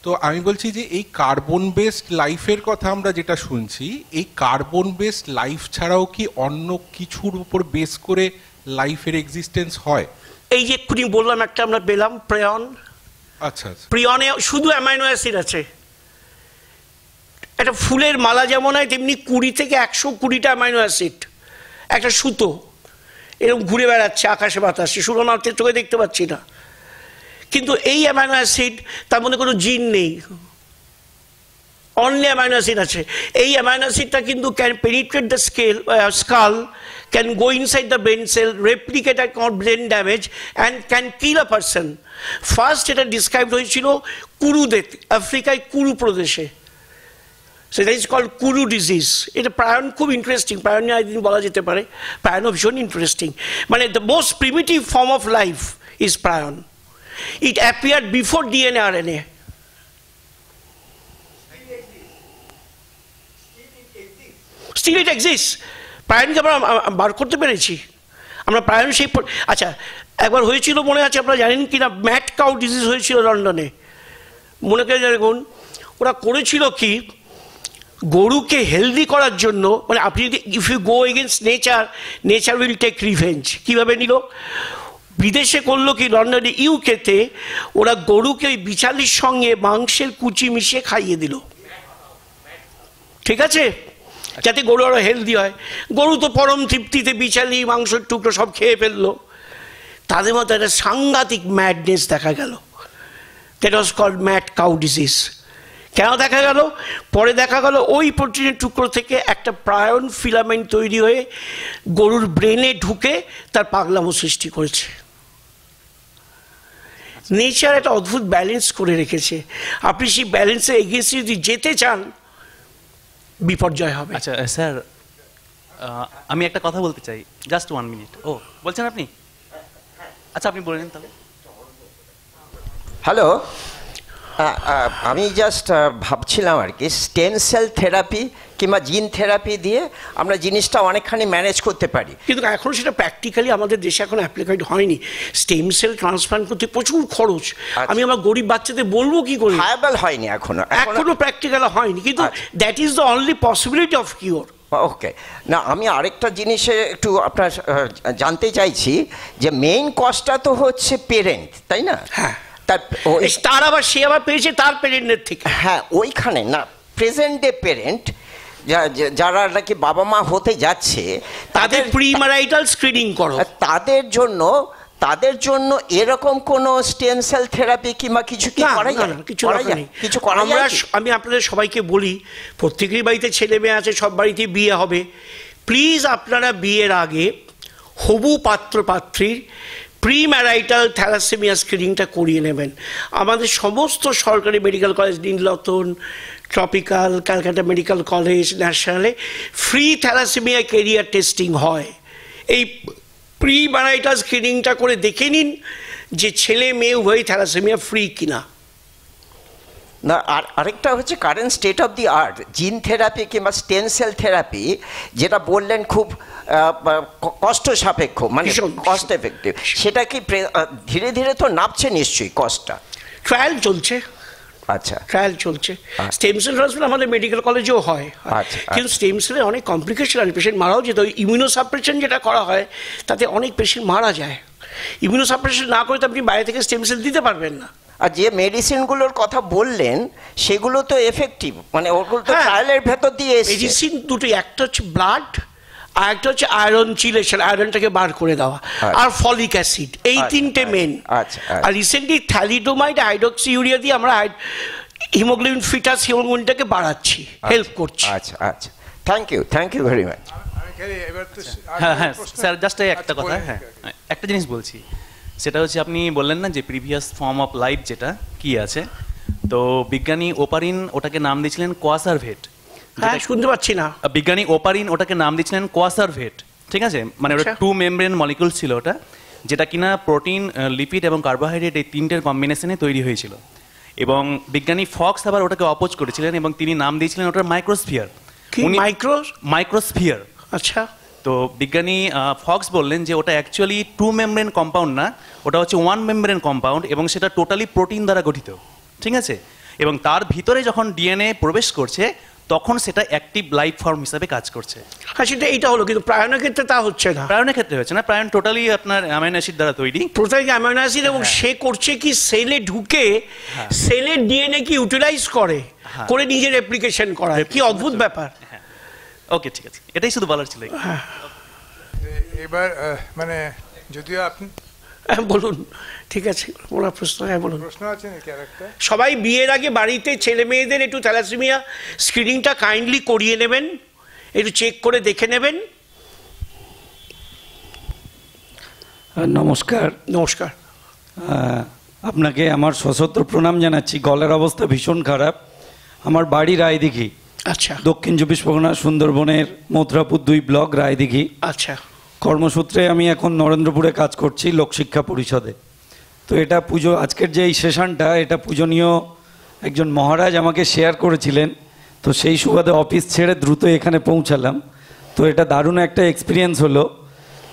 তো আমি বলছি যে এই কার্বন বেসড লাইফের কথা আমরা যেটা শুনছি, এই কার্বন বেসড লাইফ ছাড়াও কি অন্য কিছুর উপর বেস করে লাইফের এক্সিস্টেন্স হয়? এই যে এক্ষুনি বললাম একটা আমরা পেলাম প্রেয়ন, আচ্ছা আচ্ছা, প্রিয়নে শুধু অ্যামাইনো অ্যাসিড আছে। একটা ফুলের মালা যেমন হয় তেমনি 20 থেকে 120টা অ্যামাইনো অ্যাসিড। একটা সুতো এরকম ঘুরে বেড়াচ্ছে আকাশে বাতাসে, শুধুমাত্র চোখে দেখতে পাচ্ছি না, কিন্তু এই অ্যামাইনো অ্যাসিড তার মধ্যে কোনো জিন নেই, অনলি অ্যামাইনো অ্যাসিড আছে। এই অ্যামাইনো অ্যাসিডটা কিন্তু can penetrate the skull, can go inside the brain cell, replicate and cause brain damage and can kill a person. First এটা ডিসক্রাইব হয়েছিল কুরুতে, আফ্রিকায় কুরু প্রদেশে। So that is called Kuru disease. এটা প্রায়ণ খুব ইন্টারেস্টিং, প্রায়ণ নিয়ে একদিন বলা যেতে পারে। প্রায়ণ ভীষণ ইন্টারেস্টিং, মানে the most primitive form of life is prion. It appeared before DNA RNA. Still it exists. প্রায়ণকে আমরা বার করতে পেরেছি। আমরা প্রায়ণ সেই, আচ্ছা একবার হয়েছিল মনে আছে, আপনারা জানেন কিনা, ম্যাট কাউ ডিজিজ হয়েছিল লন্ডনে, মনে করে দেখুন। ওরা করেছিল কি, গরুকে হেলদি করার জন্য, মানে আপনি যদি if you go against nature, nature will take revenge. কীভাবে নিল? বিদেশে করলো কি, লন্ডনে ইউকেতে ওরা গরুকে ওই বিচালির সঙ্গে মাংসের কুচি মিশিয়ে খাইয়ে দিল, ঠিক আছে, যাতে গরু আরো হেলদি হয়। গরু তো পরম তৃপ্তিতে বিচালি মাংসের টুকরো সব খেয়ে ফেললো। তাদের মধ্যে একটা সাংঘাতিক ম্যাডনেস দেখা গেল। That was called mad cow disease. কেন দেখা গেল? পরে দেখা গেল ওই প্রোটিনের টুকরো থেকে একটা প্রায়ন ফিলামেন্ট তৈরি হয়ে গরুর ব্রেনে ঢুকে তার পাগলামো সৃষ্টি করেছে। নেচার একটা অদ্ভুত ব্যালেন্স করে রেখেছে, আপনি সেই ব্যালেন্সে এগেন্সে যদি যেতে চান বিপর্যয় হবে। আচ্ছা স্যার, আমি একটা কথা বলতে চাই, জাস্ট 1 মিনিট। ও বলছেন আপনি? আচ্ছা আপনি বলে নিন তাহলে। হ্যালো, আমি জাস্ট ভাবছিলাম আর কি, স্টেম সেল থেরাপি কিংবা জিন থেরাপি দিয়ে আমরা জিনিসটা অনেকখানি ম্যানেজ করতে পারি, কিন্তু এখন সেটা প্র্যাকটিক্যালি আমাদের দেশে এখন অ্যাপ্লিকেড হয়নি। স্টেম সেল ট্রান্সপ্লান্ট করতে প্রচুর খরচ। আমি আমার গরিব বাচ্চাদের বলবো কি করে? ভায়াবল হয়নি এখনো প্র্যাকটিক্যাল হয়নি, কিন্তু that is the only possibility of cure. Okay, না আমি আরেকটা জিনিসে একটু আপনার জানতে চাইছি, যে মেইন কজটা তো হচ্ছে পেরেন্ট, তাই না? হ্যাঁ, তার আবার সে আবার পেয়েছে তার পেরেন্টের থেকে। হ্যাঁ, ওইখানে না, প্রেজেন্ট ডে পেরেন্ট যারা নাকি বাবা মা হতে যাচ্ছে তাদের প্রিম্যারিটাল স্ক্রিনিং করো, তাদের জন্য এরকম কোন স্টেম সেল থেরাপি কিংবা কিছু কি করা যায়? কিছু করা যায়? আমি আপনাদের সবাইকে বলি, প্রত্যেকের বাড়িতে ছেলে মেয়ে আছে, সব বাড়িতে বিয়ে হবে, প্লিজ আপনারা বিয়ের আগে হবু পাত্র পাত্রীর প্রিম্যারিটাল থ্যালাসেমিয়া স্ক্রিনিংটা করিয়ে নেবেন। আমাদের সমস্ত সরকারি medical college, Nilratan, tropical, Calcutta medical college, ন্যাশনালে ফ্রি থ্যালাসেমিয়া ক্যারিয়ার টেস্টিং হয়। এই প্রিম্যারিটাল স্ক্রিনিংটা করে দেখে নিন যে ছেলে মেয়ে উভয়ই থ্যালাসেমিয়া ফ্রি কিনা। না, আর আরেকটা হচ্ছে current state of the art gene therapy কিংবা স্টেম সেল থেরাপি, যেটা বললেন খুব কষ্ট সাপেক্ষ, মানে কস্ট এফেক্টিভ, সেটা কি ধীরে ধীরে তো নামছে নিশ্চয়ই কস্টটা? ট্রায়াল চলছে। আচ্ছা, ট্রায়াল চলছে। স্টেম সেল ট্রান্সপ্লান্ট আমাদের মেডিকেল কলেজেও হয়, কিন্তু স্টেম সেলের অনেক কমপ্লিকেশন আছে, পেশেন্ট মারাও যেত। ইমিউনোসাপ্রেশন যেটা করা হয় তাতে অনেক পেশেন্ট মারা যায়। ইমিউনোসাপ্রেশন না করে তো আপনি বাইরে থেকে স্টেম সেল দিতে পারবেন না। আর যে মেডিসিনগুলোর কথা বললেন সেগুলো তো এফেক্টিভ, মানে ওগুলো তো ট্রায়ালের ভেতর দিয়ে এসেছে। মেডিসিন দুটো, একটা হচ্ছে ব্লাড আর একটা হচ্ছে আয়রন চিলেশন, আয়রনটাকে বার করে দেওয়া, আর ফলিক অ্যাসিড, এই তিনটে মেন। আর রিসেন্টলি থ্যালিডোমাইড হাইড্রক্সি ইউরিয়া দিয়ে আমরা হিমোগ্লোবিন ফিটাস হিমোগ্লোবিনটাকে বাড়াচ্ছি, হেল্প করছি। আচ্ছা আচ্ছা, থ্যাংক ইউ ভেরি মাচ। হ্যাঁ হ্যাঁ স্যার, জাস্ট একটা কথা, হ্যাঁ একটা জিনিস বলছি, সেটা হচ্ছে আপনি বললেন না যে প্রিভিয়াস ফর্ম অফ লাইফ যেটা কি আছে, তো বিজ্ঞানী ওপারিন ওটাকে নাম দিয়েছিলেন কোয়াসারভেট। হ্যাঁ, শুনতে পাচ্ছি না। বিজ্ঞানী ওপারিন ওটাকে নাম দিয়েছিলেন কোয়াসারভেট, ঠিক আছে, মানে ওটা 2 মেমব্রেন মলিকিউল ছিল ওটা, যেটা কিনা প্রোটিন, লিপিড এবং কার্বোহাইড্রেট এই তিনটের কম্বিনেশনে তৈরি হয়েছিল। এবং বিজ্ঞানী ফক্স আবার ওটাকে অপোজ করেছিলেন এবং তিনি নাম দিয়েছিলেন ওটার মাইক্রোস্ফিয়ার। মাইক্রোস্ফিয়ার? আচ্ছা, তো বিজ্ঞানী ফক্স বললেন যে ওটা অ্যাকচুয়ালি 2 মেমব্রেন কম্পাউন্ড না, ওটা হচ্ছে 1 মেমব্রেন কম্পাউন্ড এবং সেটা টোটালি প্রোটিন দ্বারা গঠিত, ঠিক আছে? এবং তার ভিতরে যখন ডিএনএ প্রবেশ করছে তখন সেটা অ্যাক্টিভ লাইফ ফর্ম হিসাবে কাজ করছে। হ্যাঁ, সেটা এইটা হলো, কিন্তু প্রায়নের ক্ষেত্রে তা হচ্ছে না। প্রায়নের ক্ষেত্রে হচ্ছে না, প্রায়ন টোটালি আপনার অ্যামাইনো অ্যাসিড দ্বারা তৈরি, প্রোটাইক অ্যামাইনো অ্যাসিড, এবং সে করছে কি সেলে ঢুকে সেলের ডিএনএ কি ইউটিলাইজ করে করে নিজের রেপ্লিকেশন করা, কি অদ্ভুত ব্যাপার। ওকে, ঠিক আছে, এটাই শুধু বলার ছিল। এবার মানে যদিও আপনি বলুন, ঠিক আছে, ওনার প্রশ্ন। হ্যাঁ বলুন। প্রশ্ন আছে নাকি আরেকটা? সবাই বিয়ের আগে বাড়িতে ছেলে মেয়েদের একটু থ্যালাসেমিয়া স্ক্রিনিংটা কাইন্ডলি করিয়ে নেবেন, একটু চেক করে দেখে নেবেন। নমস্কার। নমস্কার। আপনাকে আমার সশস্ত্র প্রণাম জানাচ্ছি। গলার অবস্থা ভীষণ খারাপ। আমার বাড়ি রায়দিঘি। আচ্ছা। দক্ষিণ 24 পরগনা, সুন্দরবনের মথুরাপুর 2 ব্লক, রায়দিঘি। আচ্ছা। কর্মসূত্রে আমি এখন নরেন্দ্রপুরে কাজ করছি, লোকশিক্ষা পরিষদে। তো এটা পুজো, আজকের যে এই সেশনটা, এটা পূজনীয় একজন মহারাজ আমাকে শেয়ার করেছিলেন, তো সেই সুবাদে অফিস ছেড়ে দ্রুত এখানে পৌঁছালাম। তো এটা দারুণ একটা এক্সপিরিয়েন্স হলো।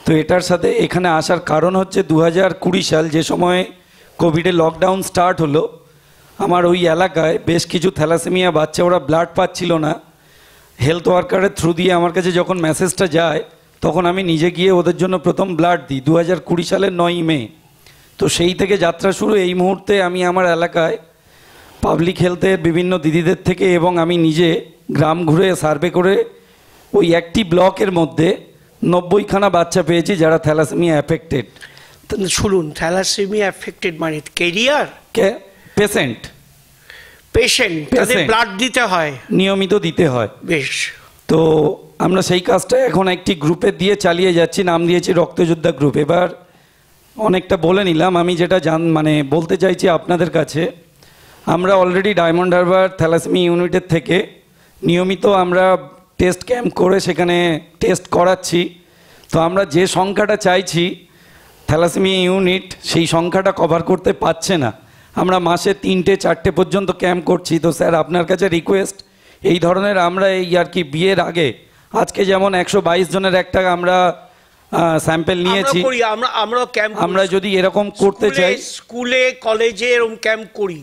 তো এটার সাথে এখানে আসার কারণ হচ্ছে 2020 সাল, যে সময় কোভিডে লকডাউন স্টার্ট হলো, আমার ওই এলাকায় বেশ কিছু থ্যালাসেমিয়া বাচ্চা, ওরা ব্লাড পাচ্ছিল না। হেলথ ওয়ার্কারের থ্রু দিয়ে আমার কাছে যখন মেসেজটা যায়, তখন আমি নিজে গিয়ে ওদের জন্য প্রথম ব্লাড দিই 2020 সালের 9ই মে। তো সেই থেকে যাত্রা শুরু। এই মুহূর্তে আমি আমার এলাকায় পাবলিক হেলথের বিভিন্ন দিদিদের থেকে এবং আমি নিজে গ্রাম ঘুরে সার্ভে করে ওই একটি ব্লকের মধ্যে 90খানা বাচ্চা পেয়েছি যারা থ্যালাসেমিয়া অ্যাফেক্টেড। শুনুন, থ্যালাসেমিয়া অ্যাফেক্টেড মানে কেরিয়ার পেশেন্ট, তাদের ব্লাড দিতে হয়, নিয়মিত দিতে হয়। বেশ। তো আমরা সেই কাজটা এখন একটি গ্রুপে দিয়ে চালিয়ে যাচ্ছি, নাম দিয়েছি রক্তযোদ্ধা গ্রুপ। এবার অনেকটা বলে নিলাম, আমি যেটা মানে বলতে চাইছি আপনাদের কাছে, আমরা অলরেডি ডায়মন্ড হারবার থ্যালাসেমিয়া ইউনিটের থেকে নিয়মিত আমরা টেস্ট ক্যাম্প করে সেখানে টেস্ট করাচ্ছি। তো আমরা যে সংখ্যাটা চাইছি থ্যালাসেমিয়া ইউনিট সেই সংখ্যাটা কভার করতে পারছে না। আমরা মাসে 3-4 পর্যন্ত ক্যাম্প করছি। তো স্যার আপনার কাছে রিকোয়েস্ট, এই ধরনের আমরা এই আর কি বিয়ের আগে, আজকে যেমন 122 জনের একটা আমরা স্যাম্পেল নিয়েছি, আমরা যদি এরকম করতে চাই, স্কুলে কলেজে এরকম ক্যাম্প করি,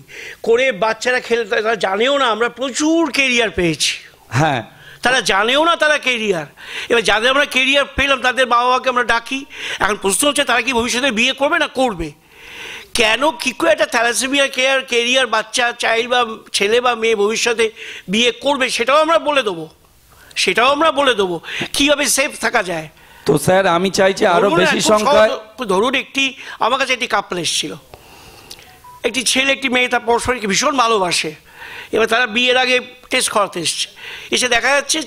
করে বাচ্চারা খেলে, তারা জানেও না আমরা প্রচুর কেরিয়ার পেয়েছি। হ্যাঁ, তারা জানেও না তারা কেরিয়ার। এবার যাদের আমরা কেরিয়ার পেলাম তাদের বাবা মাকে আমরা ডাকি। এখন প্রশ্ন হচ্ছে তারা কি ভবিষ্যতে বিয়ে করবে না করবে? কেন কী করে একটা থ্যালাসেমিয়া কেরিয়ার বাচ্চা, চাইল্ড বা ছেলে বা মেয়ে ভবিষ্যতে বিয়ে করবে সেটাও আমরা বলে দেবো, কীভাবে সেফ থাকা যায়। তো স্যার আমি চাইছি আরো বেশি সংখ্যায়। ধরুন আমার কাছে একটি কাপল এসেছিল, একটি ছেলে একটি মেয়ে, তার পরস্পরকে ভীষণ ভালোবাসে। এবার তারা বিয়ের আগে টেস্ট করাতে এসছে, এসে দেখা যাচ্ছে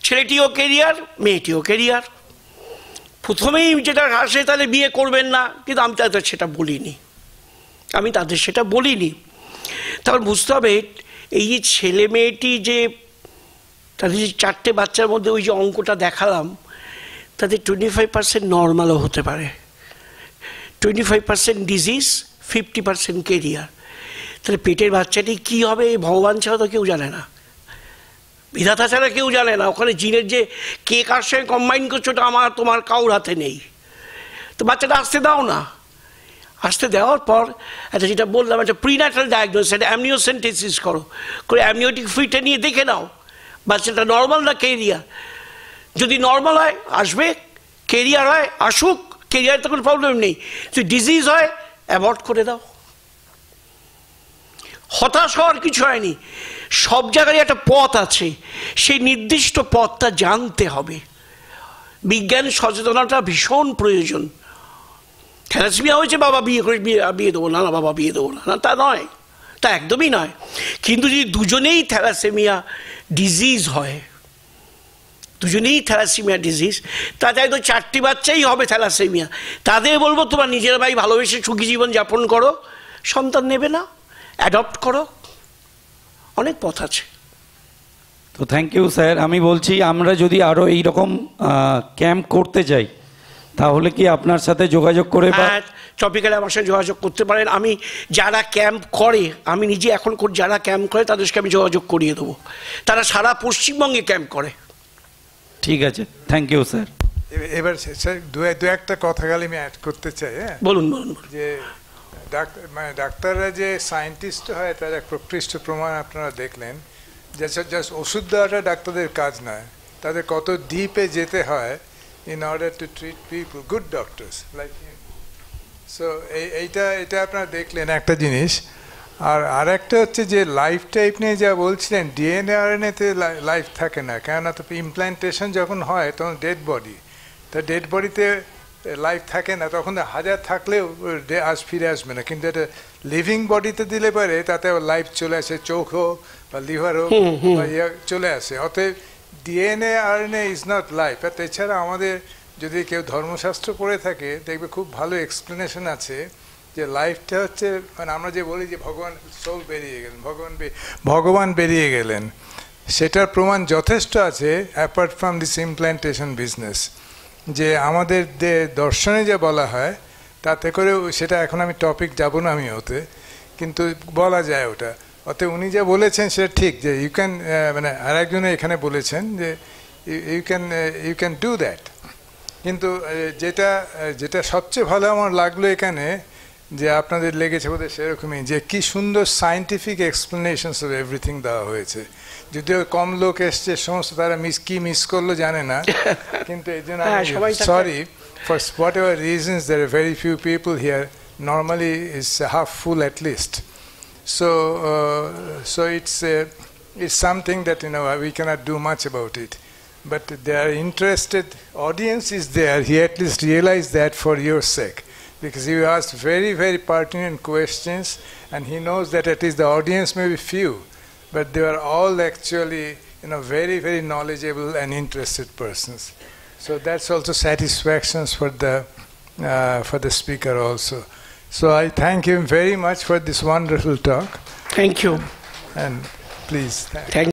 ছেলেটিও কেরিয়ার, মেয়েটিও কেরিয়ার। প্রথমেই যেটা আসে তাহলে বিয়ে করবেন না, কিন্তু আমি তাদের সেটা বলিনি। তারপর বুঝতে হবে এই যে ছেলে মেয়েটি যে তাদের যে 4টে বাচ্চার মধ্যে ওই যে অঙ্কটা দেখালাম, তাদের 25% নর্মালও হতে পারে, 25% ডিজিজ, 50% কেরিয়ার। তাহলে পেটের বাচ্চাটি কী হবে ভগবান ছাড়া তো কেউ জানে না, বিধাতা ছাড়া কেউ জানে না। ওখানে জিনের যে কে কার সঙ্গে কম্বাইন করছে ওটা আমার তোমার কাউর হাতে নেই। তো বাচ্চাটা আসতে দাও না, আসতে দেওয়ার পর একটা যেটা বললাম, একটা প্রিন্যাটাল ডায়াগনোসিস, একটা অ্যামনিওসেন্টেসিস করে অ্যামনিওটিক ফ্লুইডটা নিয়ে দেখে নাও বাচ্চাটা নর্মাল না কেরিয়ার। যদি নর্মাল হয় আসবে, কেরিয়ার হয় আসুক, কেরিয়ার তো কোনো প্রবলেম নেই। যদি ডিজিজ হয় অ্যাভয়েড করে দাও। হতাশ হওয়ার কিছু হয়নি, সব জায়গায় একটা পথ আছে, সেই নির্দিষ্ট পথটা জানতে হবে। বিজ্ঞান সচেতনতা ভীষণ প্রয়োজন। থ্যালাসেমিয়া হয়েছে বাবা বিয়ে দেবো না, বাবা বিয়ে দেবো না, তা নয়, তা একদমই নয়। কিন্তু যদি দুজনেই থ্যালাসেমিয়া ডিজিজ হয়, তাতে হয়তো 4টি বাচ্চাই হবে থ্যালাসেমিয়া, তাদের বলবো তোমার নিজের ভাই ভালোবেসে সুখী জীবন যাপন করো, সন্তান নেবে না, অ্যাডপ্ট করো, অনেক পথ আছে। তো থ্যাংক ইউ স্যার। আমি বলছি আমরা যদি আরও এইরকম ক্যাম্প করতে চাই তাহলে কি আপনার সাথে যোগাযোগ করে, হ্যাঁ টপিক্যালি আমার সাথে যোগাযোগ করতে পারেন। আমি যারা ক্যাম্প করে, আমি নিজে এখন যারা ক্যাম্প করে তাদেরকে আমি যোগাযোগ করিয়ে দেবো। তারা সারা পশ্চিমবঙ্গে ক্যাম্প করে। ঠিক আছে, থ্যাংক ইউ স্যার। এবার স্যার দু একটা কথা খালি আমি অ্যাড করতে চাই। হ্যাঁ বলুন বলুন। যে ডাক্তাররা যে সায়েন্টিস্ট হয় তার এক প্রকৃষ্ট প্রমাণ আপনারা দেখলেন, জাস্ট ওষুধ দেওয়াটা ডাক্তারদের কাজ নয়, তাদের কত ডিপে যেতে হয় in order to treat people, good doctors like him. So এইটা আপনারা দেখলেন একটা জিনিস। আর একটা হচ্ছে যে লাইফ টাইপ নিয়ে যা বলছিলেন, ডিএনএ আরএনএতে লাইফ থাকে না, কেননা তো ইমপ্ল্যান্টেশন যখন হয় তখন ডেড বডি, তা ডেড বডিতে লাইফ থাকে না, তখন হাজার থাকলেও ফিরে আসবে না। কিন্তু এটা লিভিং বডিতে দিলে পারে তাতে লাইফ চলে আসে, চোখ হোক বা লিভার হোক বা চলে আসে। অতএব DNA RNA is not life. আর এছাড়া আমাদের যদি কেউ ধর্মশাস্ত্র পড়ে থাকে দেখবে খুব ভালো এক্সপ্লেনেশন আছে যে লাইফটা হচ্ছে, মানে আমরা যে বলি যে ভগবান সোল বেরিয়ে গেলেন, ভগবান বেরিয়ে গেলেন, সেটার প্রমাণ যথেষ্ট আছে apart from this implantation business. যে আমাদের দর্শনে যে বলা হয় তাতে করে, সেটা এখন আমি টপিক যাব না আমি ওতে, কিন্তু বলা যায় ওটা। অতএব উনি যা বলেছেন সেটা ঠিক, যে ইউ ক্যান, মানে আর একজনে এখানে বলেছেন যে ইউ ক্যান ডু দ্যাট। কিন্তু যেটা সবচেয়ে ভালো আমার লাগলো এখানে, যে আপনাদের লেগেছে বোধহয় সেরকমই, যে কি সুন্দর সায়েন্টিফিক এক্সপ্লেনেশনস অফ এভরিথিং দেওয়া হয়েছে। যদিও কম লোক এসছে, সমস্ত তারা মিস করলো জানে না, কিন্তু এই জন্য sorry for whatever reasons, there are very few people here, normally is half full at least. So it's something that we cannot do much about it, but their interested audience is there. He at least realized that for your sake, because you asked very very pertinent questions, and he knows that at least the audience may be few, but they are all actually very very knowledgeable and interested persons. So that's also satisfactions for the speaker also. So I thank him very much for this wonderful talk. Thank you. And please. Thank